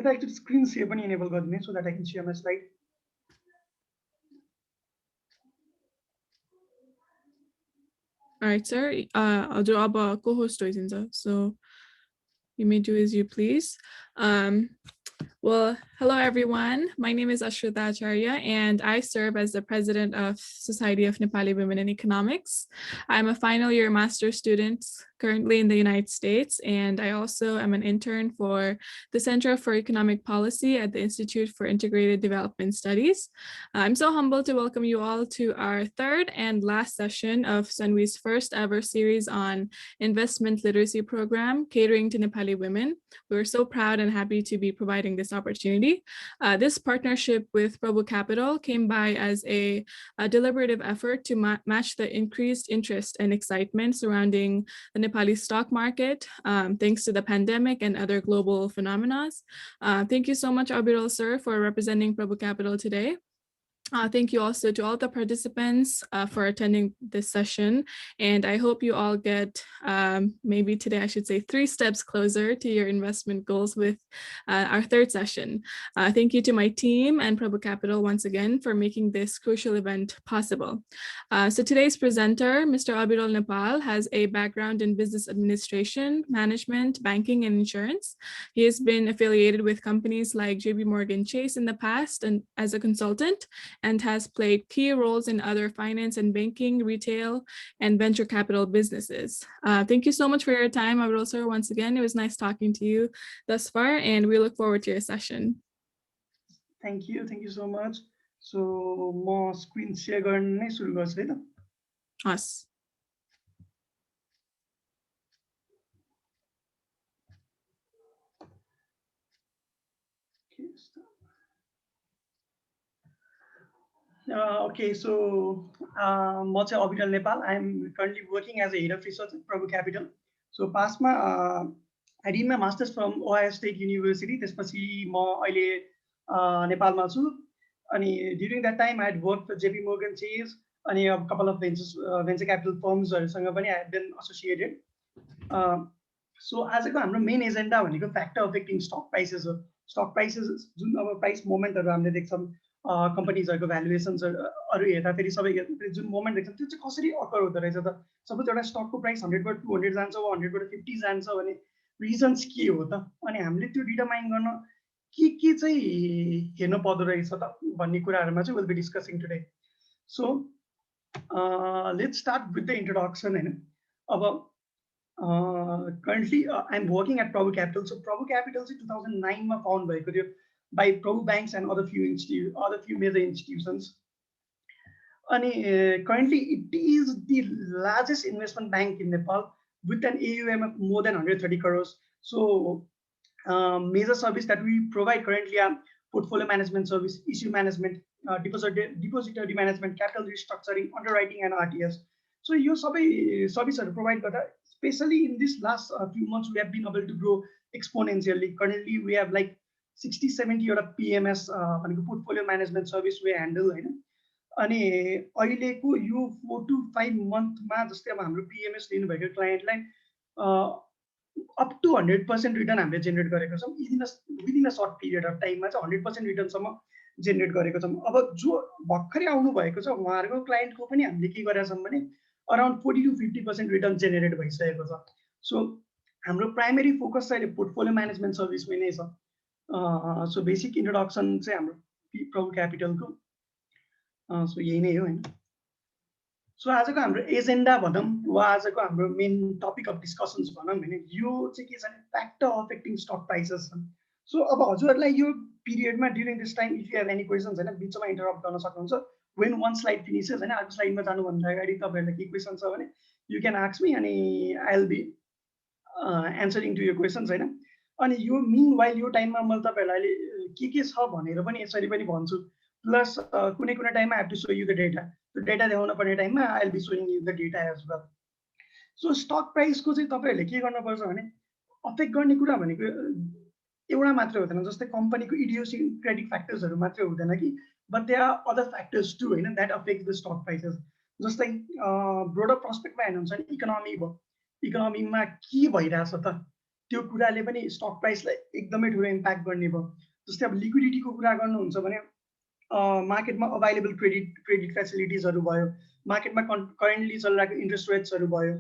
यता actually screen share पनि enable गरिदिने so that I can share my slide. All right, sir. हजुर अब co-host होइदिन्छ. So you may do as you please. Well, hello everyone. My name is Ashrita Acharya and I serve as the president of Society of Nepali Women in Economics. I'm a final year master's student currently in the United States, and I also am an intern for the Center for Economic Policy at the Institute for Integrated Development Studies. I'm so humbled to welcome you all to our third and last session of Sunwi's first ever series on investment literacy program catering to Nepali women. We're so proud and happy to be providing this opportunity. This partnership with Prabhu Capital came by as a deliberative effort to match the increased interest and excitement surrounding the Nepali stock market, thanks to the pandemic and other global phenomena. Thank you so much, Abiral sir, for representing Prabhu Capital today. Thank you also to all the participants for attending this session. And I hope you all get, maybe today I should say, 3 steps closer to your investment goals with our third session. Thank you to my team and Prabhu Capital once again for making this crucial event possible. So today's presenter, Mr. Abiral Nepal, has a background in business administration, management, banking, and insurance. He has been affiliated with companies like JP Morgan Chase in the past and as a consultant, and has played key roles in other finance and banking, retail, and venture capital businesses. Thank you so much for your time, Abiral sir. Once again, it was nice talking to you thus far, and we look forward to your session. Thank you so much. So, म screen share गर्न नै सुरु गर्छु है त. Yes. Okay, so म चाहिँ अबिरल Nepal. I am currently working as a head of research at Prabhu Capital. So पासमा I did my masters from Ohio State University. त्यसपछि म अहिले नेपालमा छु. अनि during that time I had worked for JP Morgan Chase अनि a couple of venture capital firms हरुसँग पनि I had been associated. So आजको हाम्रो मेन एजेन्डा भनेको फ्याक्टर अफेक्टिङ स्टक प्राइसेस हो. स्टक प्राइसेस जुन अब प्राइस मोमेन्टहरु हामीले देख्छौं, कम्पनीजहरुको भ्यालुएसन्सहरु हेर्दाखेरि सबै जुन मोमेन्ट देख्छौं त्यो चाहिँ कसरी अकर हुँदो रहेछ त. सपोज एउटा स्टकको प्राइस 100 बाट 200 जान्छ वा 100 बाट 50 जान्छ भने रिजन्स के हो त, अनि हामीले त्यो डिटरमाइन गर्न के चाहिँ हेर्नु पर्दो रहेछ त भन्ने कुराहरुमा चाहिँ will be discussing today. So let's start with the introduction हैन. अब currently I'm working at Prabhu Capital. So Prabhu Capital is 2009 मा found भएको थियो by Prabhu Banks and other few major institutions. And currently it is the largest investment bank in Nepal with an AUM of more than 130 crores. So major service that we provide currently are portfolio management service, issue management, depository management, capital restructuring, underwriting, and RTS. So you service are provide, but especially in this last few months, we have been able to grow exponentially. Currently, we have like 60-70 of PMS, portfolio management service we handle. अनि अहिलेको यो 4 to 5 मन्थमा जस्तै अब हाम्रो PMS लिनु भएको क्लाइन्टलाई up to 100% return हामीले जेनेरेट गरेको छौं. Within a short period of टाइममा चाहिँ 100% रिटर्न सम्म जेनेरेट गरेको छौं. अब जो भर्खरै आउनु भएको छ उहाँहरुको क्लाइन्टको पनि हामीले के गरेका छौं भने अराउन्ड 40 to 50% रिटर्न जेनेरेट भइसकेको छ. सो हाम्रो प्राइमरी फोकस चाहिँ पोर्टफोलियो म्यानेजमेन्ट सर्भिसमै नै छ. सो बेसिक इन्ट्रोडक्सन चाहिँ हाम्रो प्रभु क्यापिटलको सो यही नै हो हैन. सो आजको हाम्रो एजेन्डा भनौं वा आजको हाम्रो मेन टपिक अफ डिस्कसन्स भनौं भने यो चाहिँ के छ भने factor affecting stock prices. So अब हजुरहरुलाई यो पिरियडमा during this time if you have any questions हैन बिचमा इन्टरप्ट गर्न सक्नुहुन्छ. when one slide finishes and अर्को स्लाइडमा जानु भन्दा अगाडि तपाईहरुलाई के क्वेशन छ भने you can ask me and I'll be answering to your questions हैन. अनि यो meanwhile यो टाइममा म तपाईहरुलाई के छ भनेर पनि यसरी पनि भन्छु. प्लस कुनै टाइममा I have to show you the data. त्यो डेटा देखाउन पर्ने टाइममा I'll be showing you the data as well. So stock प्राइसको चाहिँ तपाईहरुले के गर्नुपर्छ भने अफेक्ट गर्ने कुरा भनेको एउटा मात्र हुँदैन. जस्तै कम्पनीको इडियोसिन्क्रेटिक फ्याक्टर्सहरु मात्र हुँदैन कि, but there are other factors too हैन that affect the stock prices. जस्तै ब्रोडर पर्सपेक्टमा हेर्नुहुन्छ भने इकोनोमी भयो. इकोनोमीमा के भइराछ त, त्यो कुराले पनि स्टक प्राइसलाई एकदमै ठुलो इम्प्याक्ट गर्ने भयो। जस्तै अब लिक्विडिटीको कुरा गर्नुहुन्छ भने मार्केटमा अभाइलेबल क्रेडिट फेसिलिटिजहरू भयो, मार्केटमा करेन्टली चलिरहेको इन्ट्रेस्ट रेट्सहरू भयो,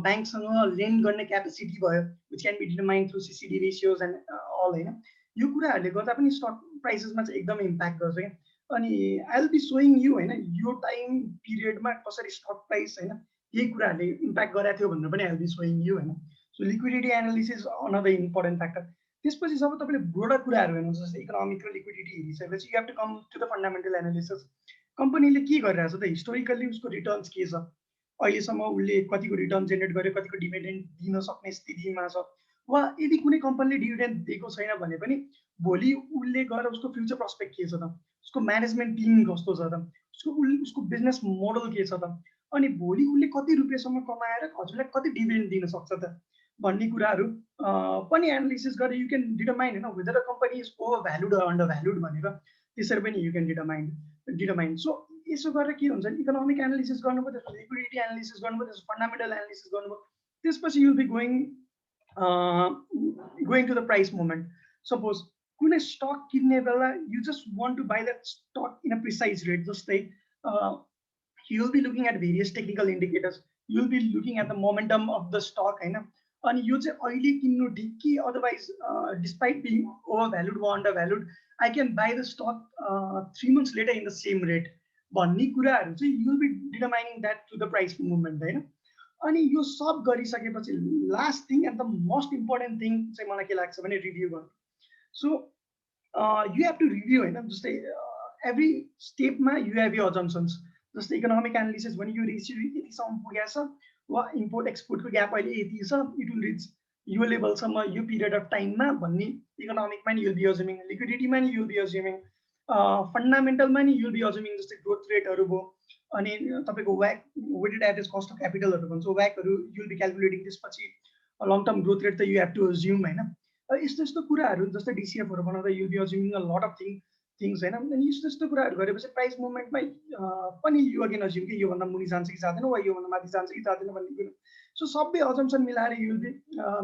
ब्याङ्कसँग लेन्ड गर्ने क्यापेसिटी भयो, which can be determined through CCD ratios and all होइन। यो कुराहरूले गर्दा पनि स्टक प्राइसेसमा चाहिँ एकदमै इम्प्याक्ट गर्छ क्या। अनि I will be showing you होइन यो टाइम पिरियडमा कसरी स्टक प्राइस होइन यही कुराहरूले इम्प्याक्ट गरेको थियो भनेर पनि I will be showing you होइन। So liquidity analysis another important factor. त्यसपछि जब तपाईँले ब्रोडर कुराहरू हेर्नुहुन्छ जस्तै इकोनोमिक र लिक्विडिटी हेरिसकेपछि you have to come to the fundamental analysis. कम्पनीले के गरिरहेछ त, हिस्टोरिकल्ली उसको रिटर्न्स के छ, अहिलेसम्म उसले कतिको रिटर्न जेनेरेट गर्यो, कतिको डिभिडेन्ड दिन सक्ने स्थितिमा छ, वा यदि कुनै कम्पनीले डिभिडेन्ड दिएको छैन भने पनि भोलि उसले गएर उसको फ्युचर प्रस्पेक्ट के छ त, उसको म्यानेजमेन्ट टिम कस्तो छ त, उसको बिजनेस मोडल के छ त, अनि भोलि उसले कति रुपियाँसम्म कमाएर हजुरलाई कति डिभिडेन्ड दिन सक्छ त भन्ने कुराहरू पनि एनालिसिस गरेर यु क्यान डिटरमाइन होइन weather a company is over valued under valued भनेर त्यसरी पनि यु क्यान डिटरमाइन। सो यसो गरेर के हुन्छ भने इकोनोमिक एनालिसिस गर्नुभयो, त्यसपछि लिक्विडिटी एनालिसिस गर्नुभयो, त्यसपछि फन्डामेन्टल एनालिसिस गर्नुभयो, त्यसपछि you'll be going to the price movement. Suppose कुनै स्टक किन्ने बेला you just want to buy that stock in a precise rate, जस्तै you will be looking at various technical indicators, you will be looking at the momentum of the stock होइन। अनि यो चाहिँ अहिले किन्नु ठिक कि otherwise despite being over valued वा under valued I can buy the stock 3 months later in the same rate भन्ने कुराहरू चाहिँ you will be determining that to the price movement होइन। अनि यो सब गरिसकेपछि last thing and the most important thing चाहिँ मलाई के लाग्छ भने रिभ्यू गर्नु। So you have to review होइन, जस्तै एभ्री स्टेपमा यु हेभ यु अजम्सन्स। जस्तै इकोनोमिक एनालिसिस भने यो रेसियो यतिसम्म पुगेको छ वा इम्पोर्ट एक्सपोर्टको ग्याप अहिले यति छ, इट विल रिच यो लेभलसम्म यो पिरियड अफ टाइममा भन्ने इकोनोमिकमा नि युल बी अज्युमिङ, लिक्विडिटीमा नि युल बी अज्युमिङ, फन्डामेन्टल नि युल बी अज्युमिङ जस्तै ग्रोथ रेटहरू भयो, अनि तपाईँको व्याक वेटेड एभरेज कस्ट अफ क्यापिटलहरू भन्छ व्याकहरू युल बी क्यालकुलेटिङ, त्यसपछि लङ टर्म ग्रोथ रेट त यु हेभ टु अज्युम होइन। यस्तो यस्तो कुराहरू जस्तै डिसिएफहरू बनाउँदा you'll be assuming a lot of things होइन। अनि यस्तो यस्तो कुराहरू गरेपछि प्राइस मुभमेन्टमा पनि यो अगेन अज्युम कि योभन्दा मुनि जान्छ कि जाँदैन वा योभन्दा माथि जान्छ कि जाँदैन भन्ने कुरो। सो सबै अजम्सन मिलाएर you'll be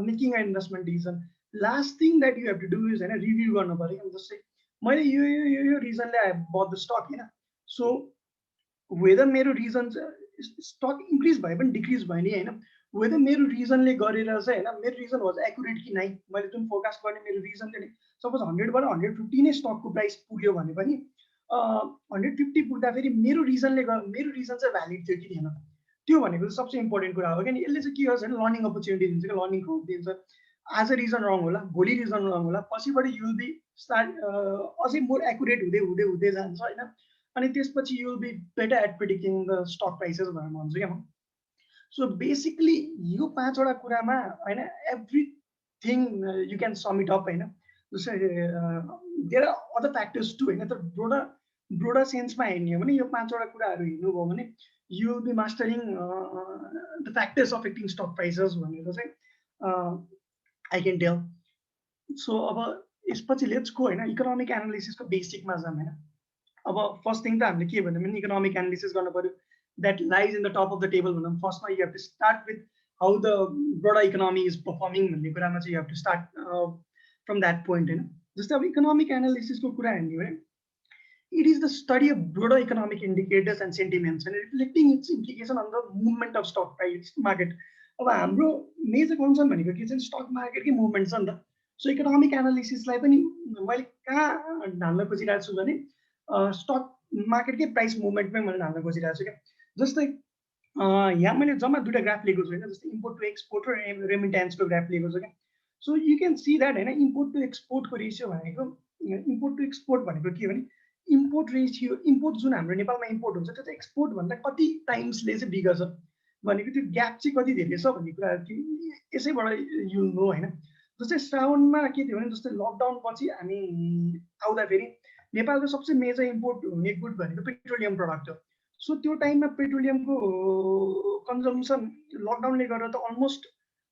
making a investment decision. Last thing that you have to do is होइन रिभ्यू गर्नु पऱ्यो। जस्तै मैले यो रिजनले आई बट द स्टक होइन, सो वेदर मेरो रिजन स्टक इन्क्रिज भयो पनि डिक्रिज भयो नि होइन, वेदर मेरो रिजनले गरेर चाहिँ होइन मेरो रिजन वाज एक्युरेट कि नाइ, मैले जुन फोकस गर्ने मेरो रिजनले नै सपोज 100बाट 150 नै स्टकको प्राइस पुग्यो भने पनि 150 पुग्दाखेरि मेरो रिजन चाहिँ भ्यालिड थियो कि थिएन, त्यो भनेको सबसे इम्पोर्टेन्ट कुरा हो। किन यसले चाहिँ के गर्छ भने लर्निङ अपर्च्युनिटी दिन्छ कि, लर्निङ ग्रोथ दिन्छ। आज रिजन रङ होला, भोलि रिजन रङ होला, पछिबाट युल बी स्टार्ट अझै मोर एक्युरेट हुँदै हुँदै हुँदै जान्छ होइन। अनि त्यसपछि you'll be better at predicting the stock prices भनेर भन्छु क्या म। सो बेसिकली यो 5वटा कुरामा होइन everything you can sum it up होइन। जस्तै there are other factors too होइन, तर ब्रोडर सेन्समा हेर्ने हो भने यो 5वटा कुराहरू हेर्नुभयो भने you will be mastering the factors affecting stock prices भनेर चाहिँ आई क्यान टेल। सो अब यसपछि लेट्स गो होइन इकोनोमिक एनालिसिसको बेसिकमा जाऊँ होइन। अब फर्स्ट थिङ त हामीले के भन्यो भने इकोनोमिक एनालिसिस गर्नु पऱ्यो, that lies in the top of the table भनौँ। फर्स्टमा you have to start with how the broader economy is performing भन्ने कुरामा चाहिँ you have to start from that point होइन। जस्तै अब इकोनोमिक एनालिसिसको कुरा हेर्ने हो भने it is the study of broader economic indicators and sentiments and reflecting its implication on the movement of stock price market। अब हाम्रो मेजर कन्सर्न भनेको के चाहिँ स्टक मार्केटकै मुभमेन्ट छ नि त। सो इकोनोमिक एनालिसिसलाई पनि मैले कहाँ ढाल्न खोजिरहेको छु भने स्टक मार्केटकै प्राइस मुभमेन्टमै मैले ढाल्न खोजिरहेको छु क्या। जस्तै यहाँ मैले जम्मा 2टा ग्राफ लिएको छु होइन, जस्तै इम्पोर्ट टु एक्सपोर्ट र रेमिट्यान्सको ग्राफ लिएको छु क्या। So you can see that होइन इम्पोर्ट टु एक्सपोर्टको रेसियो भनेको, इम्पोर्ट टु एक्सपोर्ट भनेको के भने इम्पोर्ट रेसियो, इम्पोर्ट जुन हाम्रो नेपालमा इम्पोर्ट हुन्छ त्यो चाहिँ एक्सपोर्टभन्दा कति टाइम्सले चाहिँ बिग्छ भनेको, त्यो ग्याप चाहिँ कति धेरै छ भन्ने कुरा यसैबाट यु नो होइन। जस्तै श्रावणमा के थियो भने जस्तै लकडाउन पछि हामी आउँदाखेरि नेपालको सबसे मेजर इम्पोर्ट हुने गुड भनेको पेट्रोलियम प्रडक्ट हो। सो त्यो टाइममा पेट्रोलियमको कन्जम्सन लकडाउनले गर्दा त अलमोस्ट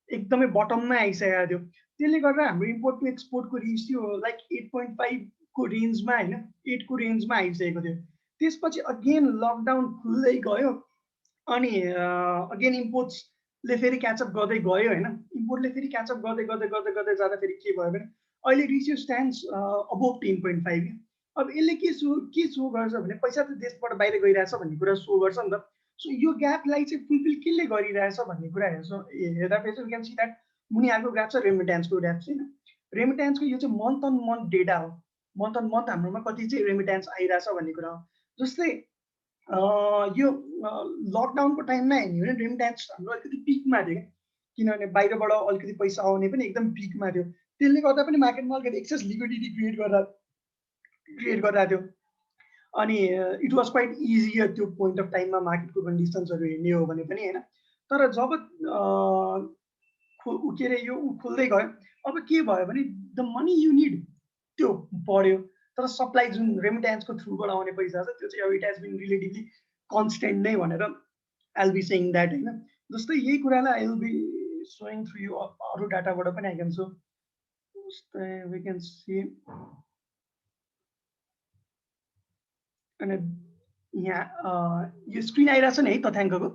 एकदमै बटममा आइसकेको थियो। त्यसले गर्दा हाम्रो इम्पोर्ट टु एक्सपोर्टको रेसियो लाइक 8.5 को रेन्जमा होइन 8 को रेन्जमा आइसकेको थियो। त्यसपछि अगेन लकडाउन खुल्दै गयो अनि अगेन इम्पोर्ट्स ले फेरि क्याचअप गर्दै गयो होइन, इम्पोर्टले फेरि क्याचअप गर्दै गर्दै गर्दै गर्दै जाँदा फेरि के भयो भने अहिले रेसियो स्ट्यान्ड्स अबोभ 10.5। अब यसले के सो गर्छ भने पैसा त देशबाट बाहिर गइरहेछ भन्ने कुरा सो गर्छ नि त। सो यो ग्यापलाई चाहिँ फुलफिल केले गरिरहेछ भन्ने कुरा हेर्दाखेरि चाहिँ यु क्यान सी द्याट मुनि आएको ग्राफ छ रेमिट्यान्सको ग्राफ चाहिँ। रेमिट्यान्सको यो चाहिँ मन्थ अन मन्थ डेटा हो, मन्थ अन मन्थ हाम्रोमा कति चाहिँ रेमिट्यान्स आइरहेछ भन्ने कुरा हो। जस्तै यो लकडाउनको टाइममा हेर्ने हो भने रेमिट्यान्स हाम्रो अलिकति पिकमा थियो, किनभने बाहिरबाट अलिकति पैसा आउने पनि एकदम पिकमा थियो। त्यसले गर्दा पनि मार्केटमा अलिकति एक्सेस लिक्विडिटी क्रिएट गरिरहेको थियो। अनि इट वाज क्वाइट इजियर त्यो पोइन्ट अफ टाइममा मार्केटको कन्डिसन्सहरू हेर्ने हो भने पनि होइन। तर जब के अरे यो खुल्दै गयो, अब के भयो भने द मनी यु निड त्यो बढ्यो, तर सप्लाई जुन रेमिट्यान्सको थ्रुबाट आउने पैसा छ त्यो चाहिँ अब it has been relatively constant नै भनेर I will be saying that होइन। जस्तै यही कुरालाई I will be showing through you अरू डाटाबाट पनि आई क्यान सो। जस्तै वी क्यान सी अनि यहाँ यो स्क्रिन आइरहेछ नि है तथ्याङ्कको?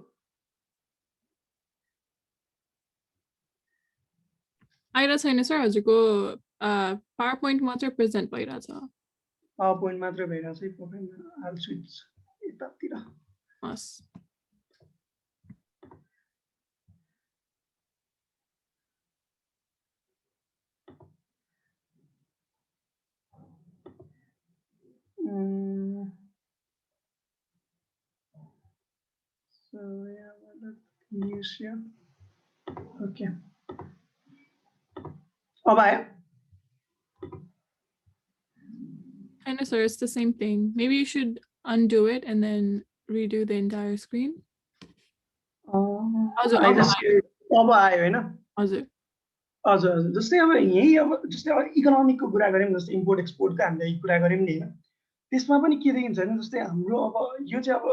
आइरहेको छैन सर, हजुरको पावर पोइन्ट मात्रै प्रेजेन्ट भइरहेछ। पावर पोइन्ट मात्रै भइरहेछ है, आई विल स्विच यतातिर। हस्। So yeah, the news here. Okay. अब आयो? I know, sir, it's the same thing. Maybe you should undo it and then redo the entire screen. अब आयो होइन? हजुर हजुर हजुर। जस्तै अब यही अब जस्तै अब इकोनोमिकको कुरा गऱ्यौँ, जस्तै इम्पोर्ट एक्सपोर्टको हामीले कुरा गऱ्यौँ नि होइन, त्यसमा पनि के देखिन्छ भने जस्तै हाम्रो अब यो चाहिँ अब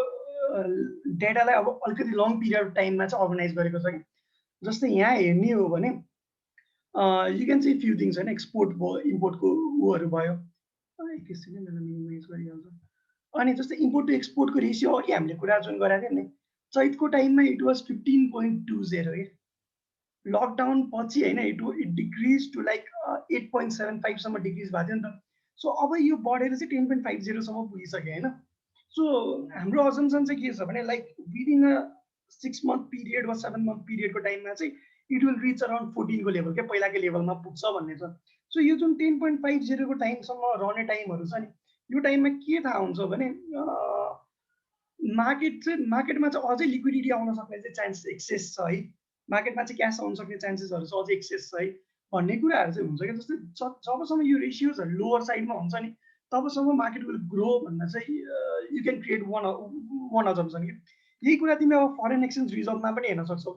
डेटालाई अब अलिकति लङ पिरियड टाइममा चाहिँ अर्गनाइज गरेको छ कि। जस्तै यहाँ हेर्ने हो भने you can see few things होइन, एक्सपोर्ट भयो, इम्पोर्टको ऊहरू भयो, एकैछिन मलाई मिनिमाइज गरिहाल्छ। अनि जस्तै इम्पोर्ट टु एक्सपोर्टको रेसियो अघि हामीले कुरा जुन गरेको थियौँ नि, चैतको टाइममा इट वाज 15.20 है। लकडाउन पछि होइन इट डिक्रिज टु लाइक 8.75 सम्म डिक्रिज भएको थियो नि त। सो अब यो बढेर चाहिँ 10.50 सम्म पुगिसक्यो होइन। सो हाम्रो अजम्सन चाहिँ के छ भने like within a 6 month period वा 7 मन्थ पिरियडको टाइममा चाहिँ इट विल रिच अराउन्ड 14 को लेभल, क्या पहिलाकै लेभलमा पुग्छ भन्ने छ। सो यो जुन 10.50 को टाइमसम्म रहने टाइमहरू छ नि, यो टाइममा के थाहा हुन्छ भने मार्केटमा चाहिँ अझै लिक्विडिटी आउन सक्ने चाहिँ चान्स एक्सेस छ है, मार्केटमा चाहिँ क्यास आउन सक्ने चान्सेसहरू चाहिँ अझै एक्सेस छ है भन्ने कुराहरू चाहिँ हुन्छ क्या। जस्तै जबसम्म यो रेसियोजहरू लोवर साइडमा हुन्छ नि तबसम्म मार्केट विल ग्रो भन्न चाहिँ यु क्यान क्रिएट वान अजम्सन कि। यही कुरा तिमी अब फरेन एक्सचेन्ज रिजर्भमा पनि हेर्न सक्छौ।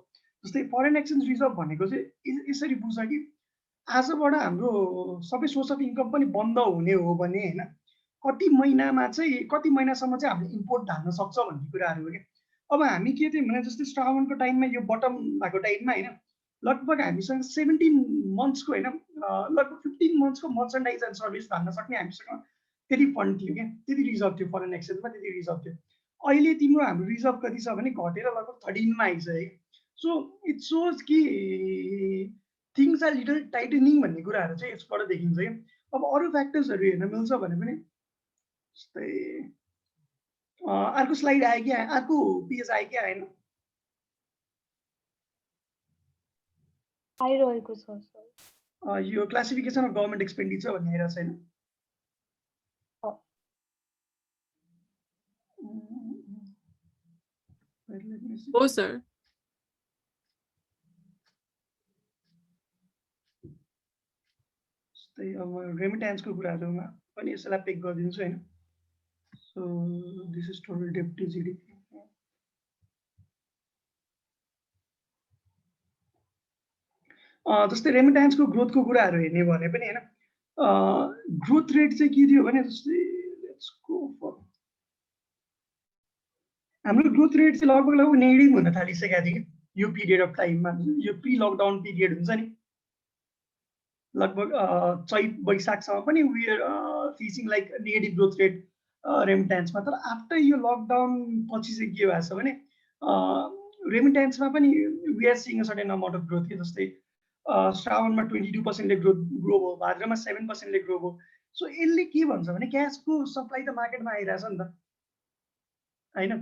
जस्तै फरेन एक्सचेन्ज रिजर्भ भनेको चाहिँ यसरी बुझ्छ कि आजबाट हाम्रो सबै सोर्स अफ इन्कम पनि बन्द हुने हो भने होइन कति महिनासम्म चाहिँ हामीले इम्पोर्ट धान्न सक्छ भन्ने कुराहरू हो कि। अब हामी के थियौँ भने जस्तै श्रावणको टाइममा यो बटम भएको टाइममा होइन लगभग हामीसँग 17 मन्थ्सको होइन लगभग 15 मन्थ्सको मर्चेन्डाइज एन्ड सर्भिस धान्न सक्ने हामीसँग त्यति फन्ड थियो क्या, त्यति रिजर्भ थियो फरेन एक्सचेन्जमा, त्यति रिजर्भ थियो। अहिले तिम्रो हाम्रो रिजर्भ कति छ भने घटेर लगभग 13मा आइसक्यो। सो इट सोज कि थिङ्स आर लिटल टाइटनिङ भन्ने कुराहरू चाहिँ यसबाट देखिन्छ क्या। अब अरू फ्याक्टर्सहरू हेर्न मिल्छ भने पनि जस्तै अर्को स्लाइड आयो कि अर्को पेज आयो कि आएन? आइरहेको छ सर। यो क्लासिफिकेसन अफ गभर्नमेन्ट एक्सपेन्डिचर भन्ने हेरेको छैन? हो सर। जस्तै अब रेमिट्यान्सको कुराहरूमा पनि यसलाई पेक गरिदिन्छु होइन। सो दिस इज टोटल डेब्ट टु जिडिपी। जस्तै रेमिट्यान्सको ग्रोथको कुराहरू हेर्ने भने पनि होइन ग्रोथ रेट चाहिँ के थियो भने जस्तै लेट्स गो फर हाम्रो ग्रोथ रेट चाहिँ लगभग नेगेटिभ हुन थालिसकेको थियो कि यो पिरियड अफ टाइममा। यो प्री लकडाउन पिरियड हुन्छ नि लगभग चैत वैशाखसम्म पनि we are facing like negative growth rate रेमिट्यान्समा। तर आफ्टर यो लकडाउन पछि चाहिँ के भएको छ भने रेमिटेन्समा पनि we are seeing a certain amount of growth के जस्तै श्रावणमा 22%ले ग्रो भयो, भाद्रमा 7%ले ग्रो भयो। सो यसले के भन्छ भने क्यासको सप्लाई त मार्केटमा आइरहेछ नि त होइन।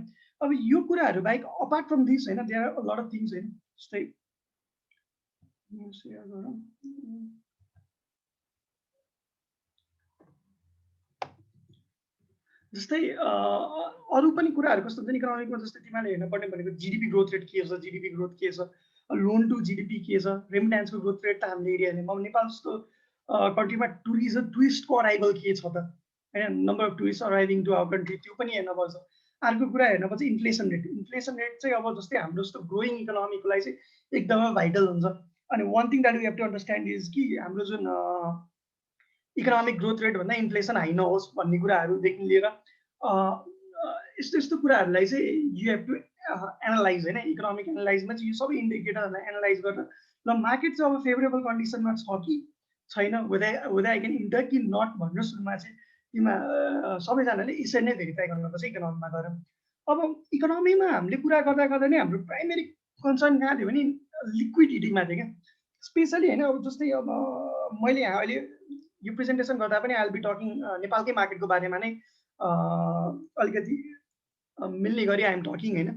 अब यो कुराहरू बाहेक अपार्ट फ्रम दिस होइन there are a lot of things होइन जस्तै जस्तै अरू पनि कुराहरू कस्तो हुन्छ नि इकोनोमिकमा जस्तै तिमीले हेर्नुपर्ने भनेको जिडिपी ग्रोथ रेट के छ, जिडिपी ग्रोथ के छ, लोन टु जिडिपी के छ, रेमिटेन्सको ग्रोथ रेट त हामीले एरिया हेर्ने। अब नेपाल जस्तो कन्ट्रीमा टुरिस्टको अराइभल के छ त होइन, number of tourist arriving to our country त्यो पनि हेर्नुपर्छ। अर्को कुरा हेर्नुपर्छ इन्फ्लेसन रेट। इन्फ्लेसन रेट चाहिँ अब जस्तै हाम्रो जस्तो ग्रोइङ इकोनोमीको लागि चाहिँ एकदमै भाइटल हुन्छ। अनि one thing that we have to understand is कि हाम्रो जुन इकोनोमिक ग्रोथ रेट भन्दा इन्फ्लेसन हाई नहोस् भन्ने कुराहरूदेखि लिएर यस्तो यस्तो कुराहरूलाई चाहिँ यु हेभ टु एनालाइज होइन। इकोनोमिक एनालाइजमा चाहिँ यो सबै इन्डिकेटरहरूलाई एनालाइज गरेर ल मार्केट चाहिँ अब फेभरेबल कन्डिसनमा छ कि छैन, वेदर आई क्यान इन्टर कि नट भनेर सुरुमा चाहिँ तिमा सबैजनाले यसरी नै भेरिफाई गर्नुपर्छ इकोनोमीमा गएर। अब इकोनोमीमा हामीले कुरा गर्दा गर्दा नै हाम्रो प्राइमेरी कन्सर्न कहाँ थियो भने लिक्विडिटीमा थियो क्या स्पेसली होइन। अब जस्तै अब मैले यहाँ अहिले यो प्रेजेन्टेसन गर्दा पनि आई विल बी टकिङ नेपालकै मार्केटको बारेमा नै अलिकति मिल्ने गरी आइएम टकिङ होइन।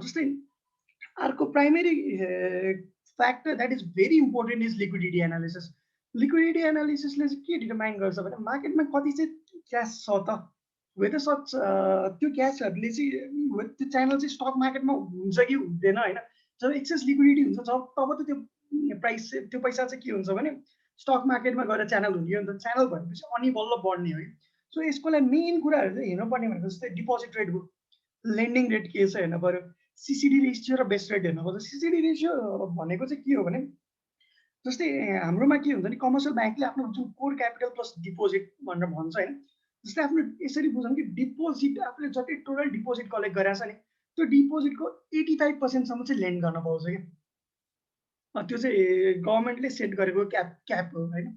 जस्तै अर्को primary factor that is very important is liquidity analysis. Liquidity एनालिसिसले चाहिँ के डिटरमाइन गर्छ भने मार्केटमा कति चाहिँ क्यास छ त, वेदर सच त्यो क्यासहरूले चाहिँ त्यो च्यानल चाहिँ स्टक मार्केटमा हुन्छ कि हुँदैन होइन। जब एक्सेस लिक्विडिटी हुन्छ जब तब त त्यो प्राइस त्यो पैसा चाहिँ के हुन्छ भने स्टक मार्केटमा गएर च्यानल हुने हो नि त। च्यानल भएपछि अनि बल्ल बढ्ने हो। सो यसको लागि मेन कुराहरू चाहिँ हेर्नुपर्ने भनेको जस्तै डिपोजिट रेट भयो, लेन्डिङ रेट के छ हेर्नु पऱ्यो, सिसिडी रेसियो र बेस्ट रेट हेर्नु पर्छ। सिसिडी रेसियो भनेको चाहिँ के हो भने जस्तै हाम्रोमा के हुन्छ नि कमर्सियल ब्याङ्कले आफ्नो जुन कोर क्यापिटल प्लस डिपोजिट भनेर भन्छ होइन। जस्तै आफ्नो यसरी बुझौँ कि डिपोजिट आफूले जति टोटल डिपोजिट कलेक्ट गरेको छ नि त्यो डिपोजिटको 85% चाहिँ लेन्ड गर्न पाउँछ क्या। त्यो चाहिँ गभर्मेन्टले सेट गरेको क्याप हो होइन।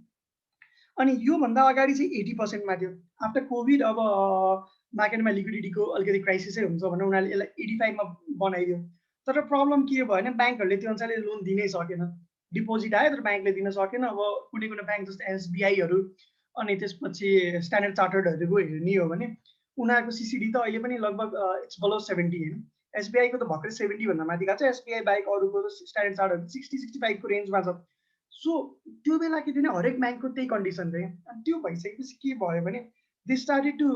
अनि योभन्दा अगाडि चाहिँ 80%मा थियो। आफ्टर कोभिड अब मार्केटमा लिक्विडिटीको अलिकति क्राइसिसै हुन्छ भनेर उनीहरूले यसलाई 85मा बनाइदियो। तर प्रब्लम के भयो भने ब्याङ्कहरूले त्यो अनुसारले लोन दिनै सकेन। डिपोजिट आयो तर ब्याङ्कले दिन सकेन। अब कुनै कुनै ब्याङ्क जस्तै एसबिआईहरू अनि त्यसपछि स्ट्यान्डर्ड चार्टर्डहरूको हेर्ने हो भने उनीहरूको सिसिडी त अहिले पनि लगभग इट्स बिलो 70 होइन। एसबिआईको त भर्खरै 70 भन्दा माथि गएको छ। एसबिआई बाहेक अरूको स्ट्यान्डर्ड चार्टर्ड 60-65 को रेन्जमा छ। सो त्यो बेला के थियो अरेक ब्याङ्कको त्यही कन्डिसन थियो। अनि त्यो भइसकेपछि के भयो भने they started to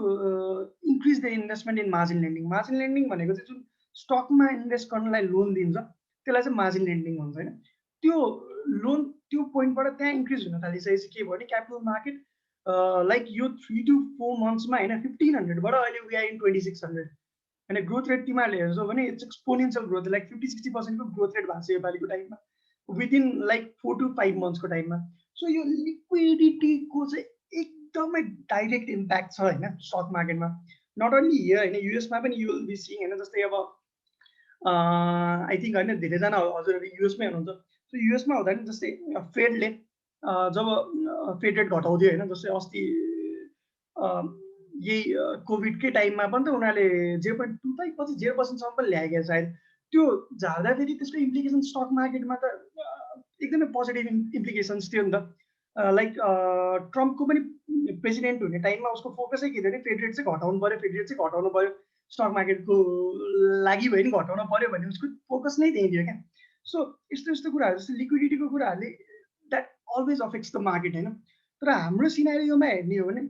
increase the investment in margin lending. Margin lending भनेको चाहिँ जुन स्टकमा इन्भेस्ट गर्नलाई लोन दिन्छ त्यसलाई चाहिँ मार्जिन लेन्डिङ भन्छ होइन। त्यो लोन त्यो पोइन्टबाट त्यहाँ इन्क्रिज हुन थालिसकेपछि के भयो भने क्यापिटल मार्केट लाइक यो 3 to 4 मन्थ्समा होइन 1500बाट अहिले वी आर इन 2600 होइन। ग्रोथ रेट तिमीहरूले हेर्छौ भने इट्स एक्सपोनेन्सियल ग्रोथ लाइक 50-60%को ग्रोथ रेट भएको छ योपालिको टाइममा विदिन लाइक 4 to 5 मन्थ्सको टाइममा। सो यो लिक्विडिटीको चाहिँ एकदमै डाइरेक्ट इम्प्याक्ट छ होइन स्टक मार्केटमा। नट ओन्ली हियर होइन युएसमा पनि यु विल बी सिइङ होइन। जस्तै अब आई थिङ्क होइन धेरैजना हजुरहरू युएसमै हुनुहुन्छ। सो युएसमा हुँदा नि जस्तै फेडले जब फेड रेट घटाउँथ्यो होइन जस्तै अस्ति यही कोभिडकै टाइममा पनि त उनीहरूले 0.25 पछि 0%सम्म पनि ल्याएको सायद। त्यो झार्दाखेरि त्यसको इम्प्लिकेसन स्टक मार्केटमा त एकदमै पोजिटिभ इम्प्लिकेसन्स थियो नि त। लाइक ट्रम्पको पनि प्रेसिडेन्ट हुने टाइममा उसको फोकसै के थियो भने फेड रेट चाहिँ घटाउनु पऱ्यो, फेड रेट चाहिँ घटाउनु पऱ्यो, स्टक मार्केटको लागि भयो नि घटाउनु पऱ्यो भन्ने उसको फोकस नै त्यही थियो क्या। सो यस्तो यस्तो कुराहरू जस्तो लिक्विडिटीको कुराहरूले that always affects the market होइन। तर हाम्रो सिनारियोमा हेर्ने हो भने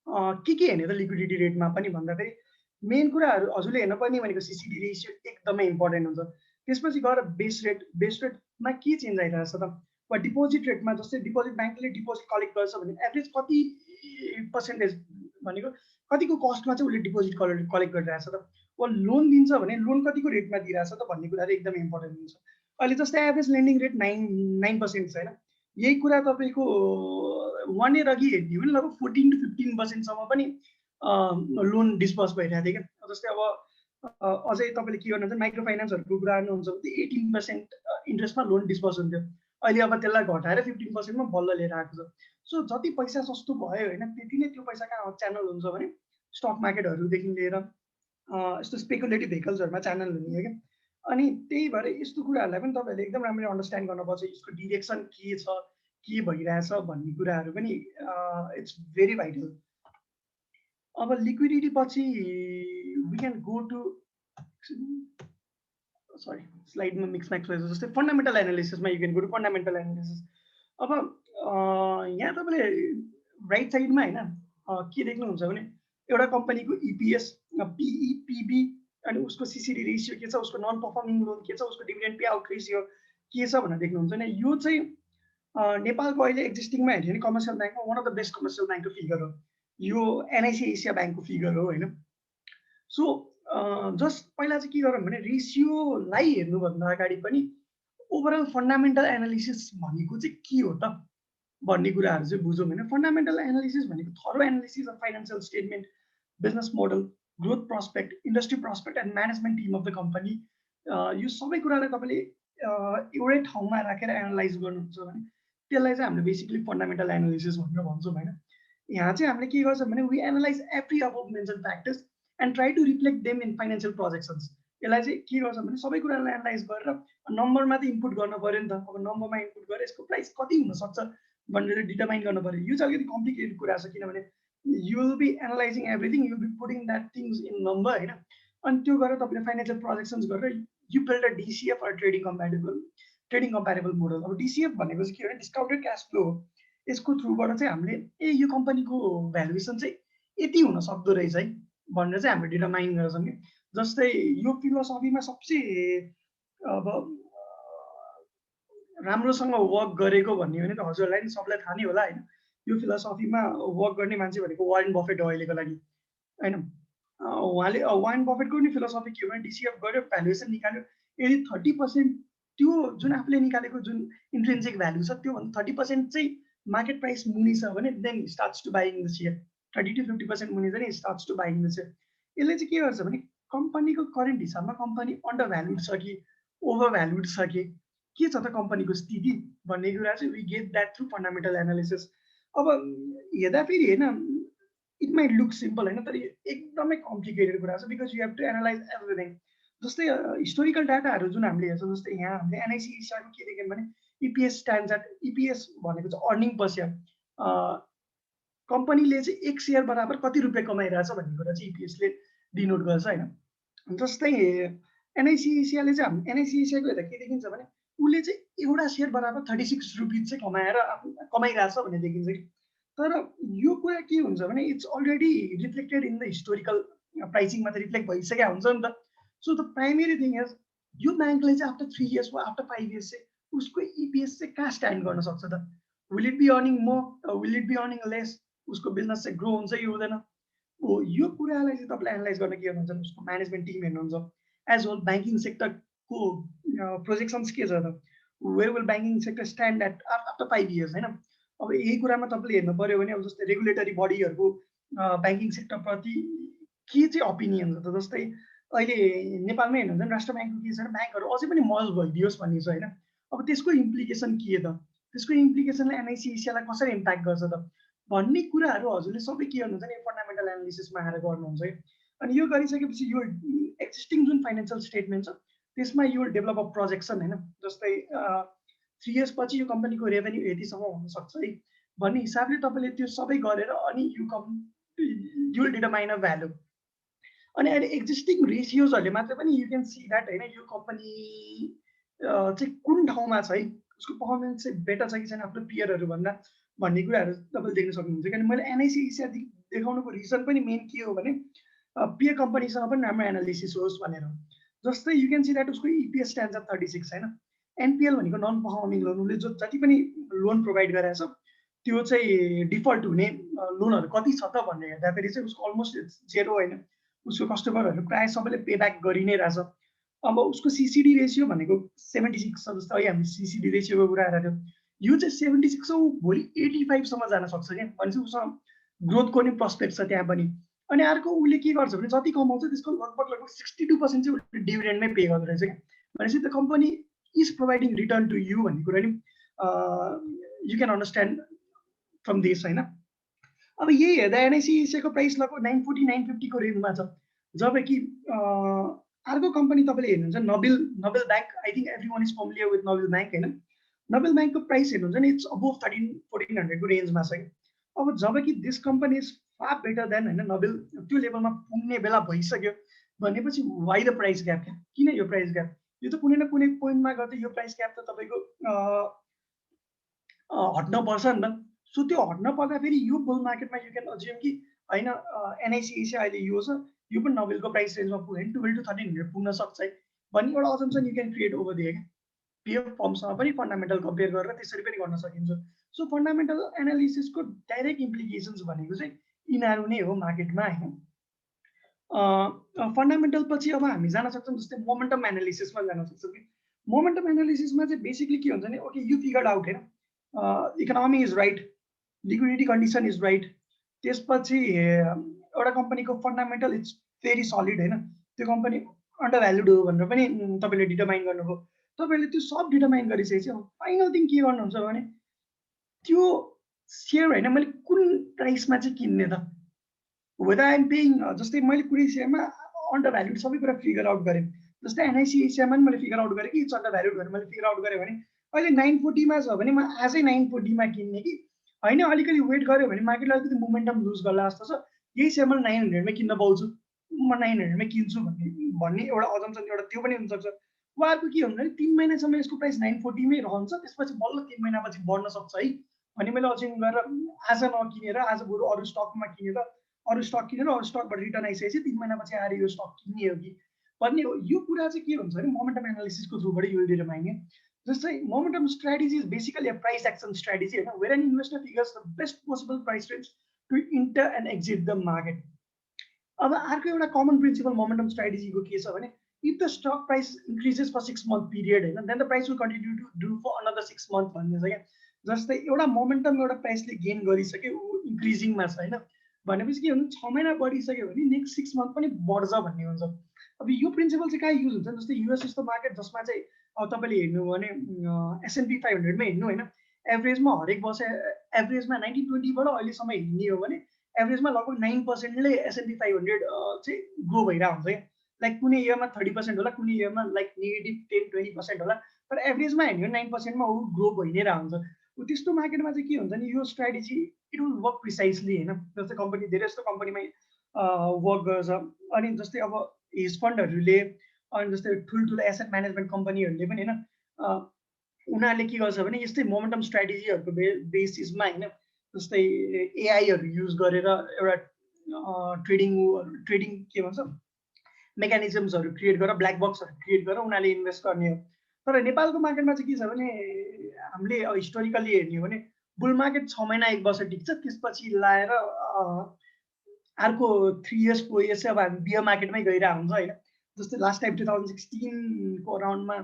के हेर्ने त लिक्विडिटी रेटमा पनि भन्दाखेरि मेन कुराहरू हजुरले हेर्नुपर्ने भनेको सिसिडी रेसियो एकदमै इम्पोर्टेन्ट हुन्छ। त्यसपछि गएर बेस रेटमा के चेन्ज आइरहेछ त वा डिपोजिट रेटमा जस्तै डिपोजिट ब्याङ्कले डिपोजिट कलेक्ट गर्छ भने एभरेज कति पर्सेन्टेज भनेको कतिको कस्टमा चाहिँ उसले डिपोजिट कलेक्ट गरिरहेछ त वा लोन दिन्छ भने लोन कतिको रेटमा दिइरहेछ त भन्ने कुरा चाहिँ एकदमै इम्पोर्टेन्ट हुन्छ। अहिले जस्तै एभरेज लेन्डिङ रेट 9% छ होइन। यही कुरा तपाईँको 1 year अघि हेर्ने हो भने लगभग 14 to 15%सम्म पनि लोन डिस्पर्स भइरहेको थियो क्या। जस्तै अब अझै तपाईँले के गर्नुहुन्छ माइक्रो फाइनेन्सहरूको कुरा गर्नुहुन्छ भने 18% इन्ट्रेस्टमा लोन डिस्पर्स हुन्थ्यो। अहिले अब त्यसलाई घटाएर 15%मा बल्ल लिएर आएको छ। सो जति पैसा सस्तो भयो होइन त्यति नै त्यो पैसा कहाँ च्यानल हुन्छ भने स्टक मार्केटहरूदेखि लिएर यस्तो स्पेकुलेटिभ भेहिकल्सहरूमा च्यानल हुने हो क्या। अनि त्यही भएर यस्तो कुराहरूलाई पनि तपाईँहरूले एकदम राम्ररी अन्डरस्ट्यान्ड गर्नुपर्छ यसको डिरेक्सन के छ के भइरहेछ भन्ने कुराहरू पनि इट्स भेरी भाइटल अब लिक्विडिटी पछि we can go to sorry स्लाइडमा मिक्स म्याक्स भएछ जस्तै फन्डामेन्टल एनालिसिसमा you can go to fundamental analysis अब यहाँ तपाईँले राइट साइडमा होइन के देख्नुहुन्छ भने एउटा कम्पनीको इपिएस पिई पिबी अनि उसको सिसिडी रेसियो के छ उसको नन पर्फर्मिङ लोन के छ उसको डिभिडेन्ड पे आउट रेसियो के छ भनेर देख्नुहुन्छ नि यो चाहिँ नेपालको अहिले एक्जिस्टिङमा हेर्यो भने कमर्सियल ब्याङ्कमा one of the best commercial ब्याङ्कको फिगर हो यो एनआइसी एसिया ब्याङ्कको फिगर हो होइन सो जस्ट पहिला चाहिँ के गरौँ भने रेसियोलाई हेर्नुभन्दा अगाडि पनि ओभरअल फन्डामेन्टल एनालिसिस भनेको चाहिँ के हो त भन्ने कुराहरू चाहिँ बुझौँ होइन फन्डामेन्टल एनालिसिस भनेको thorough analysis of financial statement business model growth prospect industry prospect and management team of the company यो सबै कुरालाई तपाईँले एउटै ठाउँमा राखेर एनालाइज गर्नुहुन्छ भने त्यसलाई चाहिँ हामीले बेसिकली फन्डामेन्टल एनालिसिस भनेर भन्छौँ होइन यहाँ चाहिँ हामीले के गर्छौँ भने we analyse every above mention factors and try to reflect them in financial projections यसलाई चाहिँ के गर्छौँ भने सबै कुरालाई एनालाइज गरेर नम्बरमा त इनपुट गर्नु पऱ्यो नि त अब नम्बरमा इनपुट गरेर यसको प्राइस कति हुनसक्छ भनेर डिटरमाइन गर्नु पऱ्यो यो चाहिँ अलिकति कम्प्लिकेटेड कुरा छ किनभने you will be analyzing everything, you'll be putting that things in number, you know, and त्यो गरेर तपाईले financial projections गरेर you build a DCF or trading comparable model. अब DCF भनेको चाहिँ के हो भने discounted cash flow यसको थ्रुबाट चाहिँ हामीले ए यो कम्पनीको भ्यालुएसन चाहिँ यति हुन सक्दो रहेछ है भनेर चाहिँ हामीले डिटरमाइन गर्छौँ कि जस्तै यो फिलोसफीमा सबसे अब राम्रोसँग वर्क गरेको भन्ने हो भने त हजुरलाई नि सबलाई थाहा नै होला होइन यो फिलोसफीमा वर्क गर्ने मान्छे भनेको वारेन बफेट हो अहिलेको लागि होइन उहाँले वारेन बफेटको नि फिलोसफी के हो भने डिसिएफ गर्यो भ्यालुएसन निकाल्यो यदि 30% त्यो जुन आफूले निकालेको जुन इन्ट्रेन्सिक भ्यालु छ त्योभन्दा 30% चाहिँ मार्केट प्राइस मुनि छ भने then starts to buying the share 30 to 50% मुनि चाहिँ starts to buying the share यसले चाहिँ के गर्छ भने कम्पनीको करेन्ट हिसाबमा कम्पनी अन्डर भ्यालुड छ कि ओभर भ्यालुड छ कि के छ त कम्पनीको स्थिति भन्ने कुरा चाहिँ we get that through fundamental analysis अब हेर्दाखेरि होइन इट माइट लुक सिम्पल होइन तर एकदमै कम्प्लिकेटेड कुरा छ because you have to analyse everything जस्तै हिस्टोरिकल डाटाहरू जुन हामीले हेर्छौँ जस्तै यहाँ हामीले एनआइसी एसियाको के देख्यौँ भने इपिएस स्ट्यान्ड्स एट इपिएस भनेको चाहिँ अर्निङ पर सेयर कम्पनीले चाहिँ एक सेयर बराबर कति रुपियाँ कमाइरहेछ भन्ने कुरा चाहिँ इपिएसले डिनोट गर्छ होइन जस्तै एनआइसी एसियाले चाहिँ हामी एनआइसी एसियाको हेर्दा के देखिन्छ भने उसले चाहिँ एउटा सेयर बराबर 36 रुपिस चाहिँ कमाइरहेछ भन्ने देखिन्छ कि तर यो कुरा के हुन्छ भने it's already reflected in the historical प्राइसिङमा त रिफ्लेक्ट भइसकेको हुन्छ नि त so the primary thing is यो ब्याङ्कले चाहिँ आफ्टर 3 इयर्स वा आफ्टर 5 इयर्स चाहिँ उसको इपिएस चाहिँ कहाँ स्ट्यान्ड गर्न सक्छ त will it be earning more will it be earning less उसको बिजनेस चाहिँ ग्रो हुन्छ कि हुँदैन हो यो कुरालाई चाहिँ तपाईँले एनालाइज गर्न के गर्नुहुन्छ उसको म्यानेजमेन्ट टिम हेर्नुहुन्छ एज वेल ब्याङ्किङ सेक्टरको प्रोजेक्सन्स के छ त where will banking sector stand at after 5 years होइन अब यही कुरामा तपाईँले हेर्नु पऱ्यो भने अब जस्तै रेगुलेटरी बडीहरूको ब्याङ्किङ सेक्टरप्रति के चाहिँ ओपिनियन छ त जस्तै अहिले नेपालमै हेर्नुहुन्छ भने राष्ट्र ब्याङ्कको के छ भने ब्याङ्कहरू अझै पनि मर्ज भइदियोस् भन्ने छ होइन अब त्यसको इम्प्लिकेसन के त त्यसको इम्प्लिकेसनले एनआइसी एसियालाई कसरी इम्प्याक्ट गर्छ त भन्ने कुराहरू हजुरले सबै के गर्नुहुन्छ नि फन्डामेन्टल एनालिसिसमा आएर गर्नुहुन्छ है अनि यो गरिसकेपछि यो एक्जिस्टिङ जुन फाइनेन्सियल स्टेटमेन्ट छ त्यसमा यो डेभलप अफ प्रोजेक्सन होइन जस्तै 3 इयर्स पछि यो कम्पनीको रेभेन्यू यतिसम्म हुनसक्छ है भन्ने हिसाबले तपाईँले त्यो सबै गरेर अनि you will determine a value अनि अहिले एक्जिस्टिङ रेसियोजहरूले मात्रै पनि यु क्यान सी द्याट होइन यो कम्पनी चाहिँ कुन ठाउँमा छ है उसको पर्फर्मेन्स चाहिँ बेटर छ कि छैन आफ्नो पियरहरू भन्दा भन्ने कुराहरू तपाईँले देख्न सक्नुहुन्छ किनभने मैले एनआइसी एसिया देखाउनुको रिजन पनि मेन के हो भने पियर कम्पनीसँग पनि राम्रो एनालिसिस होस् भनेर जस्तै यु क्यान सी द्याट उसको इपिएस स्ट्यान्ड्स अफ 36 होइन एनपिएल भनेको नन पर्फर्मिङ लोन उसले जति पनि लोन प्रोभाइड गरेको छ त्यो चाहिँ डिफल्ट हुने लोनहरू कति छ त भनेर हेर्दाखेरि चाहिँ उसको अलमोस्ट जेरो होइन उसको कस्टमरहरू प्रायः सबैले पे ब्याक गरि नै रहेछ अब उसको सिसिडी रेसियो भनेको 76 छ जस्तो अहिले हामी सिसिडी रेसियोको कुरा हेरेको थियौँ यो चाहिँ 76 छ भोलि 85सम्म जान सक्छ क्या भनेपछि उसँग ग्रोथको नि प्रस्पेक्ट छ त्यहाँ पनि अनि अर्को उसले के गर्छ भने जति कमाउँछ त्यसको लगभग 62% चाहिँ उसले डिभिडेन्डमै पे गर्दो रहेछ क्या भनेपछि the company is providing return to you भन्ने कुरा नि you can understand from this होइन अब यही हेर्दा एनआइसी एसियाको प्राइस लगभग 940 950 को रेन्जमा छ जब कि अर्को कम्पनी तपाईँले हेर्नुहुन्छ Nobel bank, I think every one is familiar with Nobel bank होइन। नोबेल ब्याङ्कको प्राइस हेर्नुहुन्छ नि इट्स अबोभ 1300-1400 को रेन्जमा छ। अब जबकि this company is far better then होइन नोबेल त्यो लेभलमा पुग्ने बेला भइसक्यो भनेपछि वाइ द प्राइस ग्याप? किन यो प्राइस ग्याप? यो त कुनै न कुनै पोइन्टमा गर्दा यो प्राइस ग्याप त तपाईँको हट्न पर्छ नि त। सो त्यो हट्न पर्दा फेरि यो बुल मार्केटमा यु क्यान अज्युम कि होइन एनआइसिएसी अहिले यो छ, यो पनि नोबेलको प्राइस रेन्जमा पुग्यो भने 12 to 1300 पुग्न सक्छ है भन्ने एउटा अजम्सन यु क्यान क्रिएट ओभर दिए क्या। पिएफ फर्मसँग पनि फन्डामेन्टल कम्पेयर गरेर त्यसरी पनि गर्न सकिन्छ। सो फन्डामेन्टल एनालिसिसको डाइरेक्ट इम्प्लिकेसन्स भनेको चाहिँ यिनीहरू नै हो मार्केटमा होइन। फन्डामेन्टल पछि अब हामी जान सक्छौँ जस्तै मोमेन्टम एनालिसिसमा जान सक्छौँ कि मोमेन्टम एनालिसिसमा चाहिँ बेसिकली के हुन्छ भने ओके यु फिगर्ड आउट होइन economy is right, liquidity condition is right, त्यसपछि एउटा कम्पनीको फन्डामेन्टल इट्स भेरी सलिड होइन, त्यो कम्पनी अन्डर भ्यालुड हो भनेर पनि तपाईँले डिटरमाइन गर्नुभयो। तपाईँले त्यो सब डिटरमाइन गरिसकेपछि अब फाइनल थिङ के गर्नुहुन्छ भने त्यो सेयर होइन मैले कुन प्राइसमा चाहिँ किन्ने त, वेदर आइएम पेइङ, जस्तै मैले कुनै सेयरमा अन्डर भ्यालुड सबै कुरा फिगर आउट गरेँ, जस्तै एनआइसिएसिएमा पनि मैले फिगर आउट गरेँ कि इट्स अन्डर भ्यालुड भनेर मैले फिगर आउट गरेँ भने अहिले 940 छ भने म आजै 940 किन्ने कि होइन अलिकति वेट गऱ्यो भने मार्केटले अलिकति मोमेन्टम लुज गर्ला जस्तो छ, यही सेयर मैले 900 किन्न पाउँछु, म 900 किन्छु भन्ने एउटा अजम्सन एउटा त्यो पनि हुनसक्छ। उहाँहरूको के हुन्छ भने 3 महिनासम्म यसको प्राइस 940 रहन्छ, त्यसपछि बल्ल 3 महिनापछि बढ्न सक्छ है भने मैले अज्युम गरेर आज नकिनेर आज बरु अरू स्टकमा किनेर अरू स्टकबाट रिटर्न आइसकेपछि 3 महिनापछि आएर यो स्टक किन्ने हो कि भन्ने हो। यो कुरा चाहिँ के हुन्छ भने मोमेन्टम एनालिसिसको थ्रुबाट यु विल डिटरमाइन। जस्तै momentum strategy is basically a price action strategy होइन, where an investor figures the best possible price range to enter and exit the market. अब अर्को एउटा कमन प्रिन्सिपल मोमेन्टम स्ट्राटेजीको के छ भने if the stock price increases for 6 month period होइन then the price will continue to do for another 6 month भन्ने छ क्या। जस्तै एउटा मोमेन्टम एउटा प्राइसले गेन गरिसक्यो ऊ इन्क्रिजिङमा छ होइन भनेपछि के हुन्छ 6 महिना बढिसक्यो भने नेक्स्ट 6 month पनि बढ्छ भन्ने हुन्छ। अब यो प्रिन्सिपल चाहिँ कहाँ युज हुन्छ जस्तै युएस जस्तो मार्केट जसमा चाहिँ अब तपाईँले हेर्नु भने S&P 500मा हेर्नु होइन एभरेजमा हरेक वर्ष एभरेजमा 1920बाट अहिलेसम्म हेर्ने हो भने एभरेजमा लगभग 9%ले S&P 500 चाहिँ ग्रो भइरहेको हुन्छ क्या। लाइक कुनै इयरमा 30% होला, कुनै इयरमा लाइक नेगेटिभ 10-20% होला, तर एभरेजमा हेर्ने हो 9%मा ऊ ग्रो भइ नै रहन्छ। त्यस्तो मार्केटमा चाहिँ के हुन्छ नि यो strategy it will work precisely होइन। जस्तै कम्पनी धेरै जस्तो कम्पनीमा वर्क गर्छ अनि जस्तै अब हेज फन्डहरूले अनि जस्तै ठुल्ठुलो एसेट म्यानेजमेन्ट कम्पनीहरूले पनि होइन उनीहरूले के गर्छ भने यस्तै मोमेन्टम स्ट्राटेजीहरूको बेसिसमा होइन जस्तै एआईहरू युज गरेर एउटा ट्रेडिङ के भन्छ मेकानिजम्सहरू क्रिएट गरेर ब्ल्याक बक्सहरू क्रिएट गरेर उनीहरूले इन्भेस्ट गर्ने हो। तर नेपालको मार्केटमा चाहिँ के छ भने हामीले हिस्टोरिकल्ली हेर्ने हो भने बुल मार्केट 6 महिना 1 वर्ष टिक्छ, त्यसपछि लाएर अर्को 3 years 4 years चाहिँ अब हामी बियर मार्केटमै गइरहेको हुन्छ होइन। जस्तै लास्ट टाइम 2016 को अराउन्डमा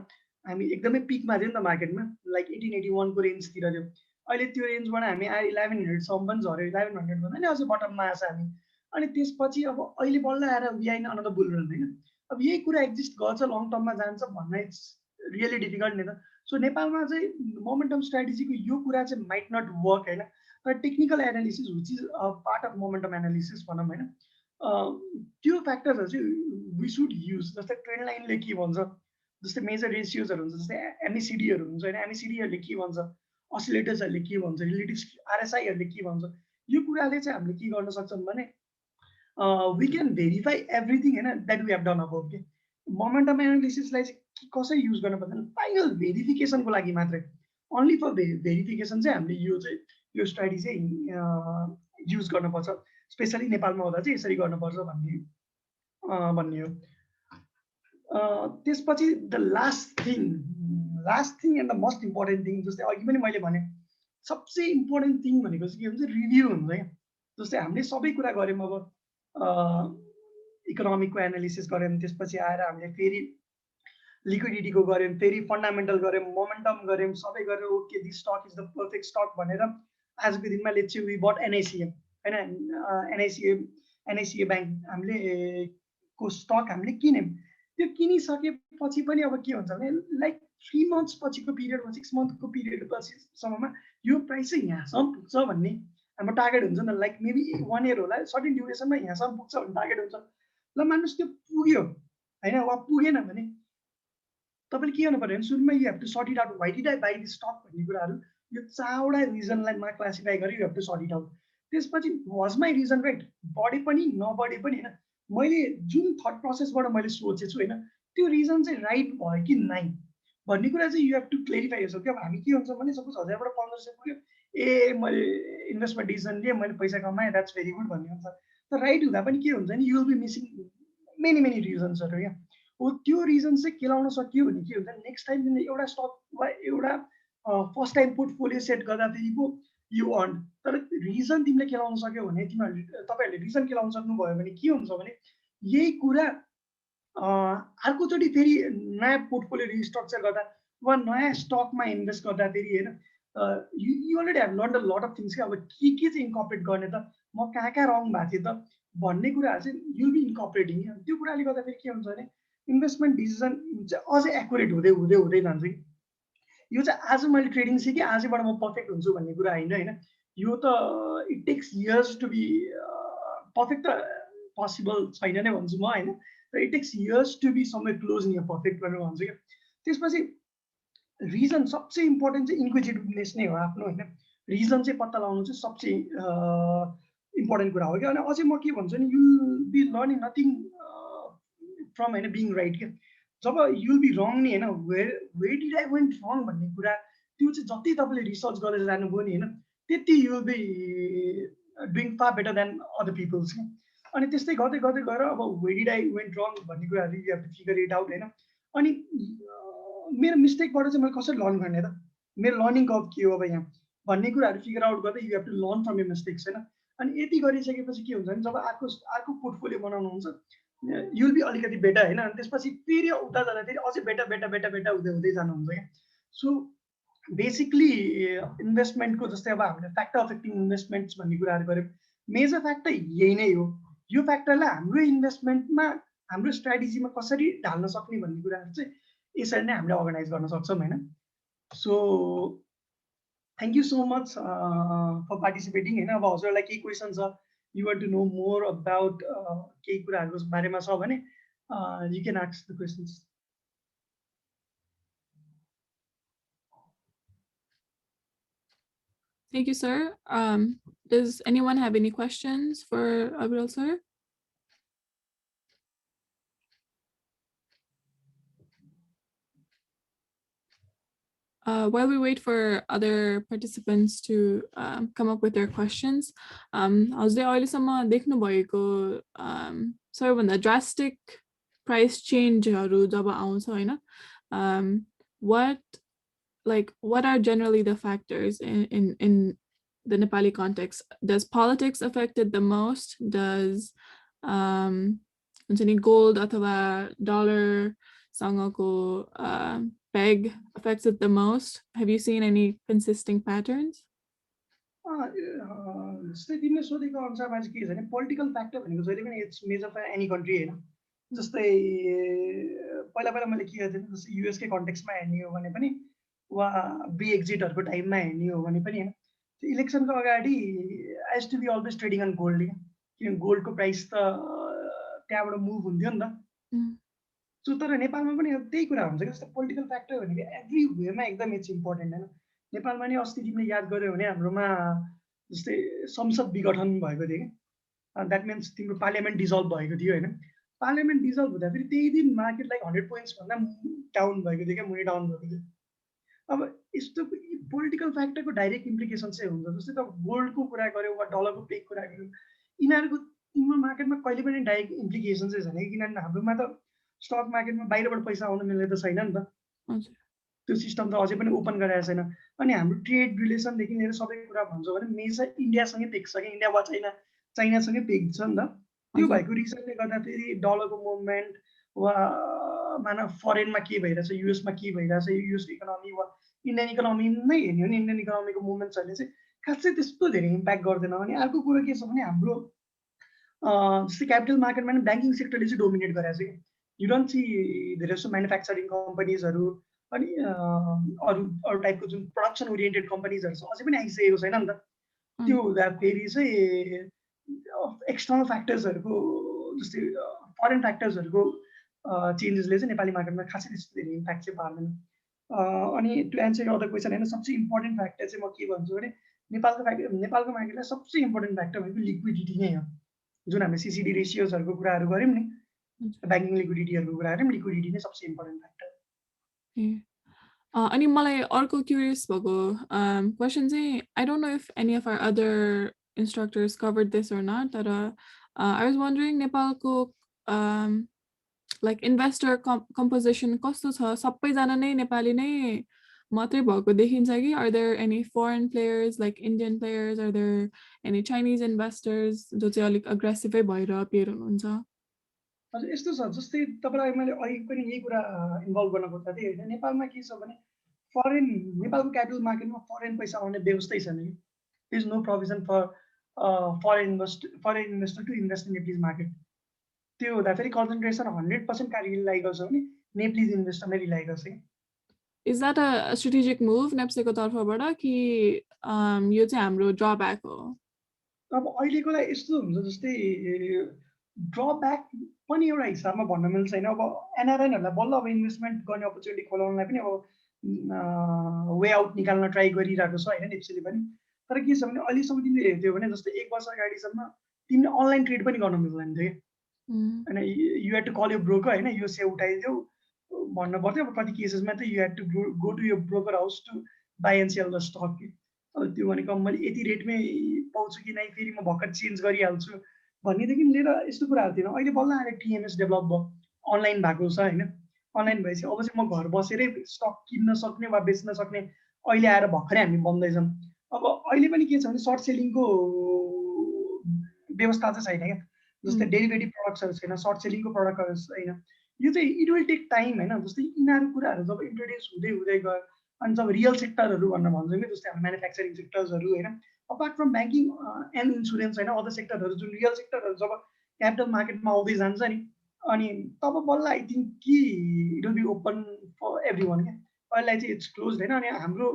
हामी एकदमै पिकमा थियो नि त मार्केटमा लाइक 1881 को रेन्जतिर थियो। अहिले त्यो रेन्जबाट हामी आएर 1100सम्म पनि झऱ्यो, 1100 भन्दा नि अझै बटममा आएछ हामी। अनि त्यसपछि अब अहिले बल्ल आएर we are in another bull run होइन। अब यही कुरा एक्जिस्ट गर्छ लङ टर्ममा जान्छ भन्न इट्स रियली डिफिकल्ट नि त। सो नेपालमा चाहिँ मोमेन्टम स्ट्राटेजीको यो कुरा चाहिँ माइट नट वर्क होइन, तर technical analysis which is part of momentum analysis भनौँ होइन त्यो फ्याक्टर्सहरू चाहिँ वी सुड युज। जस्तै ट्रेन्ड लाइनले के भन्छ, जस्तै मेजर रेसियोजहरू हुन्छ, जस्तै एमएसिडीहरू हुन्छ होइन, एमएसिडीहरूले के भन्छ, असिलेटर्सहरूले के भन्छ, रिलेटिभ आरएसआईहरूले के भन्छ, यो कुराले चाहिँ हामीले के गर्न सक्छौँ भने वी क्यान भेरिफाई एभ्रिथिङ होइन that we have done about के। मोमेन्टम एनालिसिसलाई चाहिँ कसरी युज गर्नु पर्दैन फाइनल भेरिफिकेसनको लागि मात्रै, ओन्ली फर भेरिफिकेसन चाहिँ हामीले यो चाहिँ यो स्ट्राटेजी चाहिँ युज गर्नुपर्छ, स्पेसली नेपालमा हुँदा चाहिँ यसरी गर्नुपर्छ भन्ने हो। त्यसपछि the last thing and the most important thing जस्तै अघि पनि मैले भने सबसे इम्पोर्टेन्ट थिङ भनेको चाहिँ के भन्छ रिभ्यू हुन्छ क्या। जस्तै हामीले सबै कुरा गऱ्यौँ अब इकोनोमिकको एनालिसिस गऱ्यौँ, त्यसपछि आएर हामीले फेरि लिक्विडिटीको गऱ्यौँ, फेरि फन्डामेन्टल गऱ्यौँ, मोमेन्टम गऱ्यौँ, सबै गरेर okay this stock is the perfect stock भनेर आजको दिनमा let's say we bought NICA होइन एनआइसिए ब्याङ्क हामीले को स्टक हामीले किन्यौँ। त्यो किनिसकेपछि पनि अब के हुन्छ भने लाइक 3 months पछिको पिरियडमा 6 month को पिरियड पछिसम्ममा यो प्राइस चाहिँ यहाँसम्म पुग्छ भन्ने हाम्रो टार्गेट हुन्छ नि त। लाइक मेबी 1 year होला सर्टेन ड्युरेसनमा यहाँसम्म पुग्छ भन्ने टार्गेट हुन्छ। ल मान्नुहोस् त्यो पुग्यो हैन वा पुगेन भने तपाईले के गर्नु पर्यो भने सुरुमा you have to sort it out why did I buy this stock भन्ने कुराहरू यो 4वटा रिजनलाई मा क्लासिफाई गरी you have to sort it out त्यसपछि वाज माई रिजन राइट बढे पनि नबढे पनि हैन मैले जुन थट प्रोसेसबाट मैले सोचेछु हैन त्यो रिजन चाहिँ राइट भयो कि नाइ भन्ने कुरा चाहिँ यु हेभ टु क्लेरिफाई योurself कि अब हामी के हुन्छ भने सपोज 1000 बाट 1500 पुग्यो ए मैले इन्भेस्टमेन्ट डिसिजन लिए मैले पैसा कमाएँ द्याट्स भेरी गुड भन्ने हुन्छ तर राइट हुँदा पनि के हुन्छ नि you will be missing many रिजन्सहरू क्या हो त्यो रिजन चाहिँ केलाउन सकियो भने के हुन्छ नेक्स्ट टाइम तिमीले एउटा स्टक वा एउटा फर्स्ट टाइम पोर्टफोलियो सेट गर्दाखेरि पो यु अर्न तर रिजन तिमीले केलाउन सक्यो भने तिमीहरूले तपाईँहरूले रिजन केलाउन सक्नुभयो भने के हुन्छ भने यही कुरा अर्कोचोटि फेरि नयाँ पोर्टफोलियो रिस्ट्रक्चर गर्दा वा नयाँ स्टकमा इन्भेस्ट गर्दाखेरि होइन you already have learn a lot of things कि अब के चाहिँ इन्कर्पोरेट गर्ने त म कहाँ कहाँ रङ भएको थिएँ त भन्ने कुराहरू चाहिँ युल बी इन्कर्पोरेटिङ त्यो कुराले गर्दाखेरि के हुन्छ भने इन्भेस्टमेन्ट डिसिजन चाहिँ अझै एक्युरेट हुँदै हुँदै हुँदै जान्छ कि यो चाहिँ आज मैले ट्रेडिङ सिकेँ आजबाट म पर्फेक्ट हुन्छु भन्ने कुरा होइन होइन यो त it takes years to be perfect त पोसिबल छैन नै भन्छु म होइन र it takes years to be somewhere close near perfect भनेर भन्छु क्या त्यसपछि रिजन सबसे इम्पोर्टेन्ट चाहिँ इन्क्विजिटिभनेस नै हो आफ्नो होइन रिजन चाहिँ पत्ता लगाउनु चाहिँ सबसे इम्पोर्टेन्ट कुरा हो क्या अनि अझै म के भन्छु नि you be learning nothing from होइन बिङ राइट क्या जब युल बी रङ नि होइन where did I went wrong भन्ने कुरा त्यो चाहिँ जति तपाईँले रिसर्च गरेर जानुभयो नि होइन त्यति you'll be doing far better than other peoples क्या अनि त्यस्तै गर्दै गर्दै गएर अब where did I went wrong भन्ने कुराहरू you have to figure it out होइन अनि मेरो मिस्टेकबाट चाहिँ मैले कसरी लर्न गर्ने त मेरो लर्निङ कर्भ के हो अब यहाँ भन्ने कुराहरू फिगर आउट गर्दै you have to learn from your mistakes होइन अनि यति गरिसकेपछि के हुन्छ भने जब अर्को पोर्टफोलियो बनाउनुहुन्छ युल बी अलिकति बेटर होइन अनि त्यसपछि फेरि उता जाँदाखेरि अझै बेटर हुँदै हुँदै जानुहुन्छ क्या सो बेसिकली इन्भेस्टमेन्टको जस्तै अब हामीले फ्याक्टर अफेक्टिङ इन्भेस्टमेन्ट्स भन्ने कुराहरू गऱ्यौँ मेजर फ्याक्टर यही नै हो यो फ्याक्टरलाई हाम्रो इन्भेस्टमेन्टमा हाम्रो स्ट्राटेजीमा कसरी ढाल्न सक्ने भन्ने कुराहरू चाहिँ यसरी नै हामीले अर्गनाइज गर्न सक्छौँ होइन so thank you so much for participating होइन अब हजुरहरूलाई केही क्वेसन छ you want to know more about केही कुराहरूको बारेमा छ भने you can ask the questions Thank you, sir. Does anyone have any questions for Abdul, sir? While we wait for other participants to come up with their questions, हजुरले अहिलेसम्म देख्नुभएको सबैभन्दा drastic price चेन्जहरू जब आउँछ होइन what are generally the factors in the Nepali context? Does politics affect it the most? Does gold अथवा dollar सँगको peg affects it the most? Have you seen any consistent patterns? जस्तै तिमीले सोधेको अनुसारमा चाहिँ के छ भने पोलिटिकल फ्याक्टर भनेको जहिले पनि it's major for any country होइन जस्तै पहिला मैले के गर्थेँ जस्तै युएसकै कन्टेक्स्टमा हेर्ने हो भने पनि वा ब्रेक्जिटहरूको टाइममा हेर्ने हो भने पनि होइन त्यो इलेक्सनको अगाडि has to be always trading on gold किनभने गोल्डको प्राइस त त्यहाँबाट मुभ हुन्थ्यो नि त सो तर नेपालमा पनि त्यही कुरा हुन्छ कि जस्तो पोलिटिकल फ्याक्टर भनेको एभ्री वेमा एकदम इट्स इम्पोर्टेन्ट होइन नेपालमा नि अस्ति तिमीले याद गर्यो भने हाम्रोमा जस्तै संसद विघटन भएको थियो कि द्याट मिन्स तिम्रो पार्लियामेन्ट डिजल्भ भएको थियो होइन पार्लियामेन्ट डिजल्भ हुँदा फेरि त्यही दिन मार्केट लाइक 100 पोइन्ट्स भन्दा डाउन भएको थियो क्या मुनि डाउन भएको थियो अब यस्तो पोलिटिकल फ्याक्टरको डाइरेक्ट इम्प्लिकेसन चाहिँ हुन्छ जस्तै त गोल्डको कुरा गऱ्यो वा डलरको पेक कुरा गऱ्यो यिनीहरूको तिम्रो मार्केटमा कहिले पनि डाइरेक्ट इम्प्लिकेसन चाहिँ छैन किनभने हाम्रोमा त स्टक मार्केटमा बाहिरबाट पैसा आउनु मिल्ने त छैन नि त त्यो सिस्टम त अझै पनि ओपन गराएको छैन अनि हाम्रो ट्रेड रिलेसनदेखि लिएर सबै कुरा भन्छौँ भने मेजर इन्डियासँगै पेक्छ कि इन्डिया वा चाइनासँगै पेक्छ नि त त्यो भएको रिजनले गर्दाखेरि डलरको मुभमेन्ट वा माना फरेनमा के भइरहेछ युएसमा के भइरहेछ युएसको इकोनोमी वा इन्डियन इकोनोमी नै हेर्ने हो नि इन्डियन इकोनोमीको मुभमेन्ट्सहरूले चाहिँ खासै त्यस्तो धेरै इम्प्याक्ट गर्दैन अनि अर्को कुरो के छ भने हाम्रो जस्तै क्यापिटल मार्केटमा नि ब्याङ्किङ सेक्टरले चाहिँ डोमिनेट गरेको छ कि यु डोन्ट सी धेरै जस्तो म्यानुफ्याक्चरिङ कम्पनीजहरू अनि अरू टाइपको जुन प्रडक्सन ओरिएन्टेड कम्पनीजहरू छ अझै पनि आइसकेको छैन नि त त्यो हुँदाखेरि चाहिँ एक्सटर्नल फ्याक्टर्सहरूको जस्तै फरेन फ्याक्टर्सहरूको चेन्जेसले चाहिँ नेपाली मार्केटमा खासै त्यस्तो धेरै इम्प्याक्ट चाहिँ पार्दैन। अनि to answer your other question होइन, सबसे इम्पोर्टेन्ट फ्याक्टर चाहिँ म के भन्छु भने नेपालको मार्केटलाई सबसे इम्पोर्टेन्ट फ्याक्टर भनेको लिक्विडिटी नै हो। जुन हामीले सिसिडी रेसियोजहरूको कुराहरू गऱ्यौँ नि, ब्याङ्किङ लिक्विडिटीहरूको कुरा गऱ्यौँ, लिक्विडिटी नै सबसे इम्पोर्टेन्ट फ्याक्टर। अनि मलाई अर्को क्युरियस भएको क्वेसन चाहिँ, I don't know if any of our other instructors covered this or not, but I was wondering नेपालको like investor composition कस्तो छ? सबैजना नै नेपाली नै मात्रै भएको देखिन्छ कि? Are there any foreign players like Indian players? Are there any Chinese investors जो चाहिँ अलिक अग्रेसिभै भएर अपियर हुनुहुन्छ? हजुर यस्तो छ, जस्तै तपाईँलाई मैले अघि पनि यही कुरा इन्भल्भ गर्न खोज्दा थिएँ होइन, नेपालमा के छ भने नेपालको क्यापिटल मार्केटमा फरेन पैसा आउने व्यवस्थै छैन कि। There is no provision for foreign investor to invest in Nepalese market. त्यो हुँदाखेरि कन्सन्ट्रेसन 100% कहाँ रिलाइ गर्छ भने नेप्लिज इन्भेस्टरमै रिलाइ गर्छ कि। Is that a strategic move नेप्सेको तर्फबाट कि यो चाहिँ हाम्रो ड्रब्याक हो? अब अहिलेको लागि यस्तो हुन्छ, जस्तै ड्रब्याक पनि एउटा हिसाबमा भन्न मिल्छ होइन। अब एनआरएनहरूलाई बल्ल अब इन्भेस्टमेन्ट गर्ने अपर्च्युनिटी खोलाउनलाई पनि अब वे आउट निकाल्न ट्राई गरिरहेको छ होइन नेप्सेले पनि। तर के छ भने अहिलेसम्म तिमीले हेर्थ्यौ भने जस्तै 1 वर्ष अगाडिसम्म तिमीले अनलाइन ट्रेड पनि गर्न मिल्दैन थियो होइन। यु हेड टु कल यो ब्रोकर होइन, यो सेयर उठाइदियो भन्नु पर्थ्यो। अब कति केसेसमा त you had to go to your broker house to buy and sell the stock कि। अब त्यो भनेको मैले यति रेटमै पाउँछु कि नै, फेरि म भर्खर चेन्ज गरिहाल्छु भन्नेदेखि लिएर यस्तो कुराहरू थिएन। अहिले बल्ल आएर टिएमएस डेभलप भयो, अनलाइन भएको छ होइन। अनलाइन भएपछि अब चाहिँ म घर बसेरै स्टक किन्न सक्ने वा बेच्न सक्ने अहिले आएर भर्खरै हामी बन्दैछौँ। अब अहिले पनि के छ भने सर्ट सेलिङको व्यवस्था चाहिँ छैन क्या। जस्तै डेरिभेटिभ प्रडक्ट्सहरू छैन, सर्ट सेलिङको प्रडक्टहरू छैन। यो चाहिँ इट विल टेक टाइम होइन। जस्तै यिनीहरू कुराहरू जब इन्ट्रोड्युस हुँदै हुँदै गयो अनि जब रियल सेक्टरहरू भनेर भन्छौँ कि, जस्तै हामी म्यानुफ्याक्चरिङ सेक्टर्सहरू होइन, apart from banking and insurance होइन, अदर सेक्टरहरू जुन रियल सेक्टरहरू जब क्यापिटल मार्केटमा आउँदै जान्छ नि, अनि तब बल्ल आई थिङ्क कि it will be open for everyone क्या। अहिलेलाई चाहिँ इट्स क्लोज होइन। अनि हाम्रो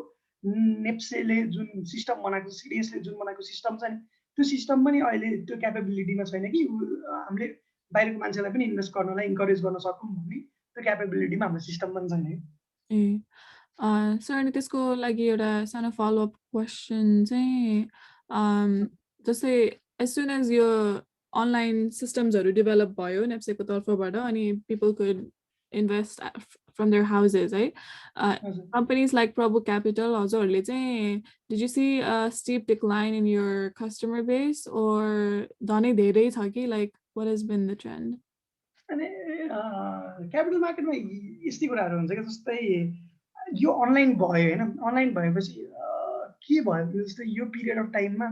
नेप्सेले जुन सिस्टम बनाएको, सिडिएसले जुन बनाएको सिस्टम छ नि, त्यो सिस्टम पनि अहिले त्यो क्यापेबिलिटीमा छैन कि हामीले बाहिरको मान्छेलाई पनि इन्भेस्ट गर्नलाई इन्करेज गर्न सकौँ भन्ने त्यो क्यापेबिलिटीमा हाम्रो सिस्टम पनि छैन है। सर अनि त्यसको लागि एउटा सानो फलोअप क्वेसन चाहिँ, जस्तै एज सुन एज यो अनलाइन सिस्टम्सहरू डेभलप भयो नेप्सेको तर्फबाट अनि people could invest from their houses है, companies like Prabhu Capital हजुरहरूले चाहिँ did you see a steep decline in your customer base or धनै धेरै छ कि, like what has been the trend? अनि क्यापिटल मार्केटमा यस्तै कुराहरू हुन्छ कि, जस्तै यो अनलाइन भयो होइन। अनलाइन भएपछि के भयो, जस्तै यो पिरियड अफ टाइममा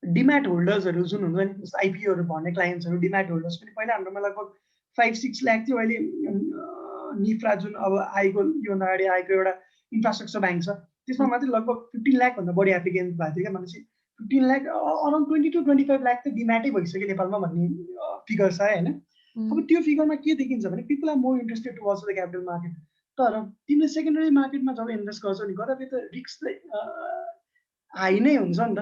डिम्याट होल्डर्सहरू जुन हुन्छ नि, जस्तो आइपिओहरू भन्ने क्लाइन्ट्सहरू डिम्याट होल्डर्स पनि पहिला हाम्रोमा लगभग 5-6 लाख थियो। अहिले निफ्रा जुन अब आएको, योभन्दा अगाडि आएको एउटा इन्फ्रास्ट्रक्चर ब्याङ्क छ, त्यसमा मात्रै लगभग 15 लाखभन्दा बढी एप्लिकेन्ट भएको थियो क्या। भनेपछि 15 लाख अराउन्ड 20 to 25 लाख त डिम्याटै भइसक्यो नेपालमा भन्ने फिगर छ होइन। अब त्यो फिगरमा के देखिन्छ भने people are more interested towards the capital market. तर तिमीले सेकेन्डरी मार्केटमा जब इन्भेस्ट गर्छौ नि, गर्दाखेरि त रिस्क त हाई नै हुन्छ नि त।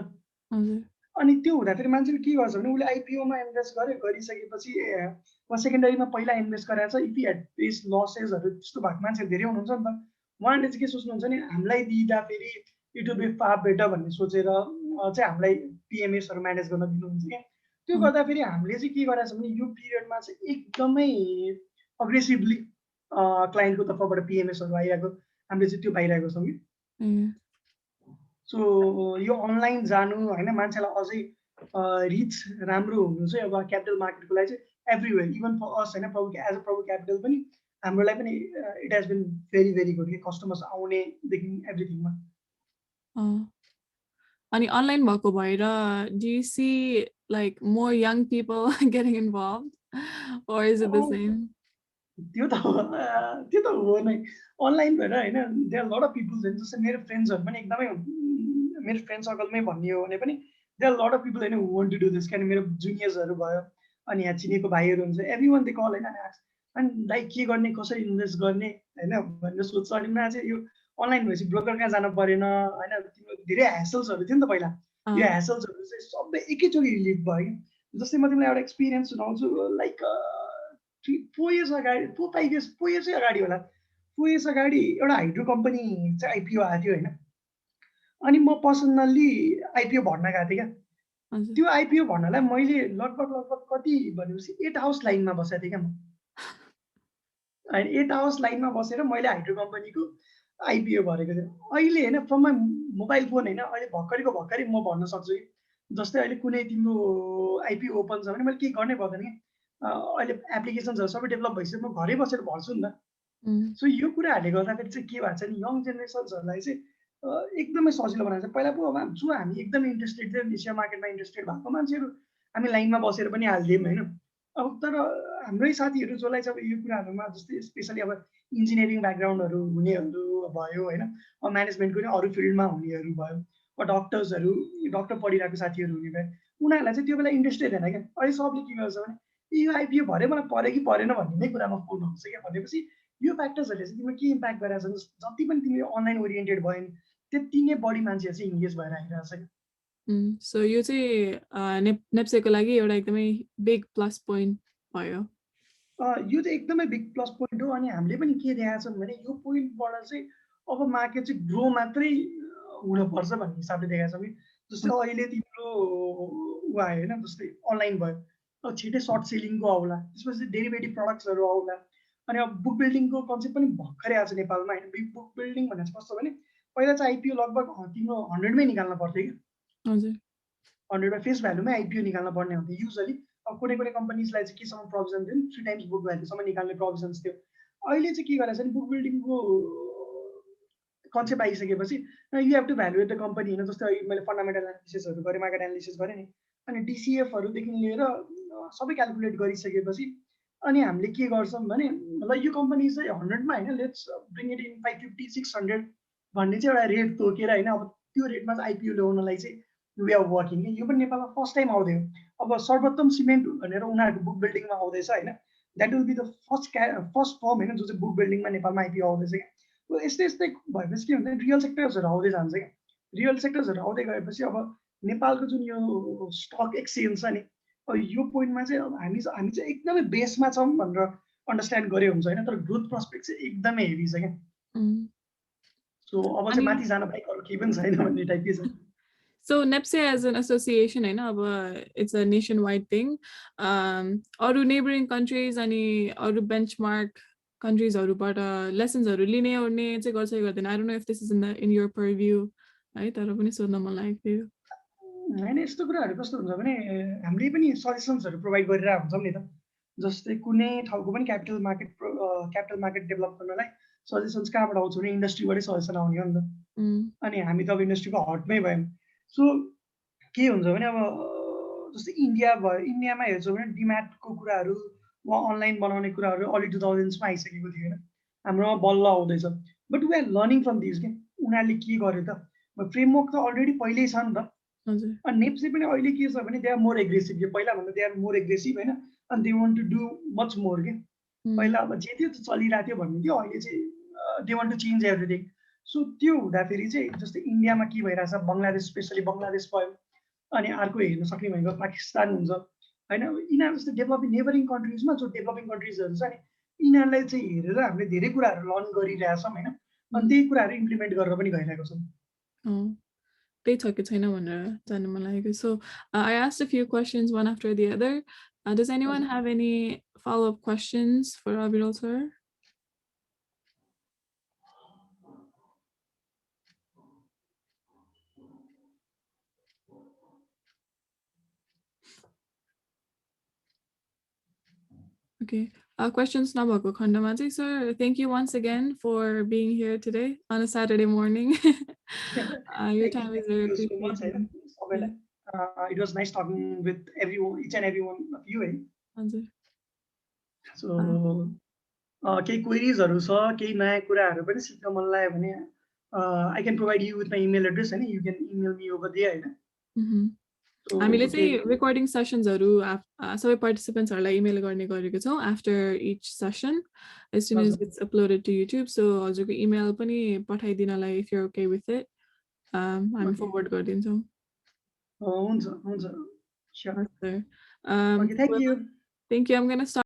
अनि त्यो हुँदाखेरि मान्छेले के गर्छ भने उसले आइपिओमा इन्भेस्ट गर्यो, गरिसकेपछि सेकेन्डरीमा पहिला इन्भेस्ट गरेर चाहिँ इफ एट फेस लसेसहरू त्यस्तो भएको मान्छेहरू धेरै हुनुहुन्छ नि त। उहाँले चाहिँ के सोच्नुहुन्छ भने हामीलाई दिँदा फेरि it will be far better भन्ने सोचेर चाहिँ हामीलाई पिएमएसहरू म्यानेज गर्न दिनुहुन्छ क्या। त्यो गर्दाखेरि हामीले चाहिँ के गरेको छ भने यो पिरियडमा चाहिँ एकदमै अग्रेसिभली क्लाइन्टको तर्फबाट पिएमएसहरू आइरहेको, हामीले चाहिँ त्यो पाइरहेको छौँ कि। सो यो अनलाइन जानु होइन, मान्छेलाई अझै रिच राम्रो हुनु चाहिँ अब क्यापिटल मार्केटको लागि चाहिँ एभ्रिवेयर, इभन फर अस होइन, एज अ प्रभु क्यापिटल पनि हाम्रोलाई पनि it has been very very good कि कस्टमर्स आउनेदेखि एभ्रिथिङमा। अनि अनलाइन भएको भएर do you see like more young people getting involved or is it the same? त्यो त हो नै। अनलाइन भएर होइन, there are lot of peoples होइन, जस्तै मेरो फ्रेन्ड्सहरू पनि एकदमै, मेरो फ्रेन्ड सर्कलमै भन्ने हो भने पनि there are lot of people होइन who want to do this. किनभने मेरो जुनियर्सहरू भयो अनि यहाँ चिनेको भाइहरू हुन्छ, एभ्री वान दे कल होइन, अनि दाइ के गर्ने, कसरी इन्भेस्ट गर्ने होइन भनेर सोध्छ। अनि मलाई चाहिँ यो अनलाइन भएपछि ब्रोकर कहाँ जानु परेन होइन, तिम्रो धेरै ह्यासल्सहरू थियो नि त पहिला, यो ह्यासल्सहरू चाहिँ सबै एकैचोटि रिलिभ भयो कि। जस्तै म तिमीलाई एउटा एक्सपिरियन्स सुनाउँछु। लाइक 4 इयर्स अगाडि 4-5 इयर्स 4 इयर्सै अगाडि होला 4 इयर्स अगाडि एउटा हाइड्रो कम्पनी चाहिँ आइपिओ आएको थियो होइन अनि म पर्सनल्ली आइपिओ भर्न गएको थिएँ क्या हजुर त्यो आइपिओ भन्नलाई मैले लगभग कति भनेपछि 8 आवर्स लाइनमा बसेको थिएँ क्या म अनि 8 आवर्स लाइनमा बसेर मैले हाइड्रो कम्पनीको आइपिओ भरेको थिएँ अहिले होइन फ्रम माई मोबाइल फोन होइन अहिले भर्खरै म भर्न सक्छु कि जस्तै अहिले कुनै तिम्रो आइपिओ ओपन छ भने मैले केही गर्नै पर्दैन कि अहिले एप्लिकेसन्सहरू सबै डेभलप भइसक्यो म घरै बसेर भर्छु नि त उम्, सो यो कुराहरूले गर्दाखेरि चाहिँ के भएको छ नि यङ जेनेरेसन्सहरूलाई चाहिँ एकदमै सजिलो बनाएको छ पहिला पो अब जो हामी एकदमै इन्ट्रेस्टेड थियो सेयर मार्केटमा इन्ट्रेस्टेड भएको मान्छेहरू हामी लाइनमा बसेर पनि हाल्थ्यौँ होइन अब तर हाम्रै साथीहरू जसलाई चाहिँ अब यो कुराहरूमा जस्तै स्पेसली अब इन्जिनियरिङ ब्याकग्राउन्डहरू हुनेहरू भयो होइन म्यानेजमेन्टको नि अरू फिल्डमा हुनेहरू भयो डक्टर्सहरू डक्टर पढिरहेको साथीहरू हुने भए उनीहरूलाई चाहिँ त्यो बेला इन्ट्रेस्टेड थिएन क्या अहिले सबले के गर्छ भने यो आइपिओ भरे मलाई पऱ्यो कि परेन भन्ने नै कुरामा फोन आउँछ क्या भनेपछि यो फ्याक्टर्सहरूले चाहिँ तिमीलाई के इम्प्याक्ट गरिरहेको छ जति पनि तिमी अनलाइन ओरिएन्टेड भयो नि त्यति नै बढी मान्छेहरू चाहिँ इङ्गेज भएर आइरहेको छ सो यो चाहिँ नेप्सेको लागि एउटा एकदमै बिग प्लस पोइन्ट भयो यो चाहिँ एकदमै बिग प्लस पोइन्ट हो अनि हामीले पनि के देखाएको छौँ भने यो पोइन्टबाट चाहिँ अब मार्केट चाहिँ ग्रो मात्रै हुनुपर्छ भन्ने हिसाबले देखाएको छौँ कि जस्तै अहिले तिम्रो ऊ आयो होइन जस्तै अनलाइन भयो अब छिटै सर्ट सेलिङको आउला त्यसपछि डेरिभेटिभ प्रडक्ट्सहरू आउला अनि अब बुक बिल्डिङको कन्सेप्ट पनि भर्खरै आएको छ नेपालमा होइन बुक बिल्डिङ भनेर चाहिँ कस्तो भने पहिला चाहिँ आइपिओ लगभग तिम्रो 100मै निकाल्न पर्थ्यो कि हजुर 100मा फेस भ्यालुमै आइपिओ निकाल्न पर्ने हुन्थ्यो युजली अब कुनै कम्पनीजलाई चाहिँ केसम्म प्रोभिजन थियो 3 टाइम्स बुक भ्यालुसम्म निकाल्ने प्रोभिजन्स थियो अहिले चाहिँ के गरेको छ भने बुक बिल्डिङको कन्सेप्ट आइसकेपछि you have to valuate the company होइन जस्तै मैले फन्डामेन्टल एनालिसिसहरू गरेँ मार्केट एनालिसिस गरेँ नि अनि डिसिएफहरूदेखि लिएर सबै क्यालकुलेट गरिसकेपछि अनि हामीले के गर्छौँ भने ल यो कम्पनी चाहिँ 100मा होइन लेट्स ब्रिङ इट इन 550 600 भन्ने चाहिँ एउटा रेट तोकेर होइन अब त्यो रेटमा चाहिँ आइपिओ ल्याउनलाई चाहिँ वे अफ वर्किङ यो पनि नेपालमा फर्स्ट टाइम आउँथ्यो अब सर्वोत्तम सिमेन्ट भनेर उनीहरूको बुक बिल्डिङमा आउँदैछ होइन that will be the first firm होइन जो चाहिँ बुक बिल्डिङमा नेपालमा आइपिओ आउँदैछ क्या यस्तै यस्तै भएपछि के हुन्छ रियल सेक्टर्सहरू आउँदै जान्छ क्या रियल सेक्टर्सहरू आउँदै गएपछि अब नेपालको जुन यो स्टक एक्सचेन्ज छ नि अब यो पोइन्टमा चाहिँ अब हामी चाहिँ एकदमै बेसमा छौँ भनेर अन्डरस्ट्यान्ड गरे हुन्छ होइन तर ग्रोथ प्रस्पेक्ट चाहिँ एकदमै हेभी छ क्या सो अब चाहिँ अनि माथि जान बाहेक अरू केही पनि छैन भन्ने टाइपकै छ So NEPSE as an association, I know, it's a nationwide thing. Or neighboring countries, any or benchmark countries, or but lessons or linear or I don't know if this is in your purview. Right? होइन यस्तो कुराहरू कस्तो हुन्छ भने हामीले पनि सजेसन्सहरू provide गरिरहेको हुन्छौँ नि त जस्तै कुनै ठाउँको पनि क्यापिटल मार्केट डेभलप गर्नलाई सजेसन्स कहाँबाट आउँछ भने इन्डस्ट्रीबाटै सजेसन आउने हो नि त अनि हामी त अब इन्डस्ट्रीको हटमै भयौँ सो के हुन्छ भने अब जस्तै इन्डिया भयो इन्डियामा हेर्छौँ भने डिम्याटको कुराहरू वा अनलाइन बनाउने कुराहरू अर्ली 2000sमा आइसकेको थियो होइन हाम्रोमा बल्ल आउँदैछ but we are learning from this के उनीहरूले के गर्यो त फ्रेमवर्क त अलरेडी पहिल्यै छ नि त अनि नेप्से पनि अहिले के छ भने दे आर मोर एग्रेसिभ कि पहिलाभन्दा दे आर मोर एग्रेसिभ होइन अनि they want to do much more के पहिला अब जे थियो चलिरहेको थियो भन्ने थियो अहिले चाहिँ they want to change everything so त्यो हुँदाखेरि चाहिँ जस्तै इन्डियामा के भइरहेछ बङ्गलादेश स्पेसली बङ्गलादेश भयो अनि अर्को हेर्न सक्ने भनेको पाकिस्तान हुन्छ होइन यिनीहरू जस्तो डेभलपिङ नेबरिङ कन्ट्रिजमा जो डेभलपिङ कन्ट्रिजहरू छ नि यिनीहरूलाई चाहिँ हेरेर हामीले धेरै कुराहरू लर्न गरिरहेछौँ होइन अनि त्यही कुराहरू इम्प्लिमेन्ट गरेर पनि गइरहेको छौँ त्यही छ कि छैन भनेर जान्न मन लागेको so I asked a few questions one after the other. Does anyone have any follow-up questions for Abirul sir? Okay. Questions nabhako khandama chai sir, thank you once again for being here today on a Saturday morning. Your time is very appreciated. It was nice talking with everyone, each and every one of you. हजुर So केही क्वेरिजहरू छ केही नयाँ कुराहरू पनि सिक्न मन लाग्यो भने I can provide you with my email address होइन you can email me over there होइन हामीले चाहिँ रेकर्डिङ सेसन्सहरू सबै पार्टिसिपेन्ट्सहरूलाई इमेल गर्ने गरेको छौँ after each session as soon as it's uploaded to YouTube so हजुरको इमेल पनि पठाइदिनलाई if you okay with it हामी फरवर्ड गरिदिन्छौँ हुन्छ हुन्छ thank you I'm gonna start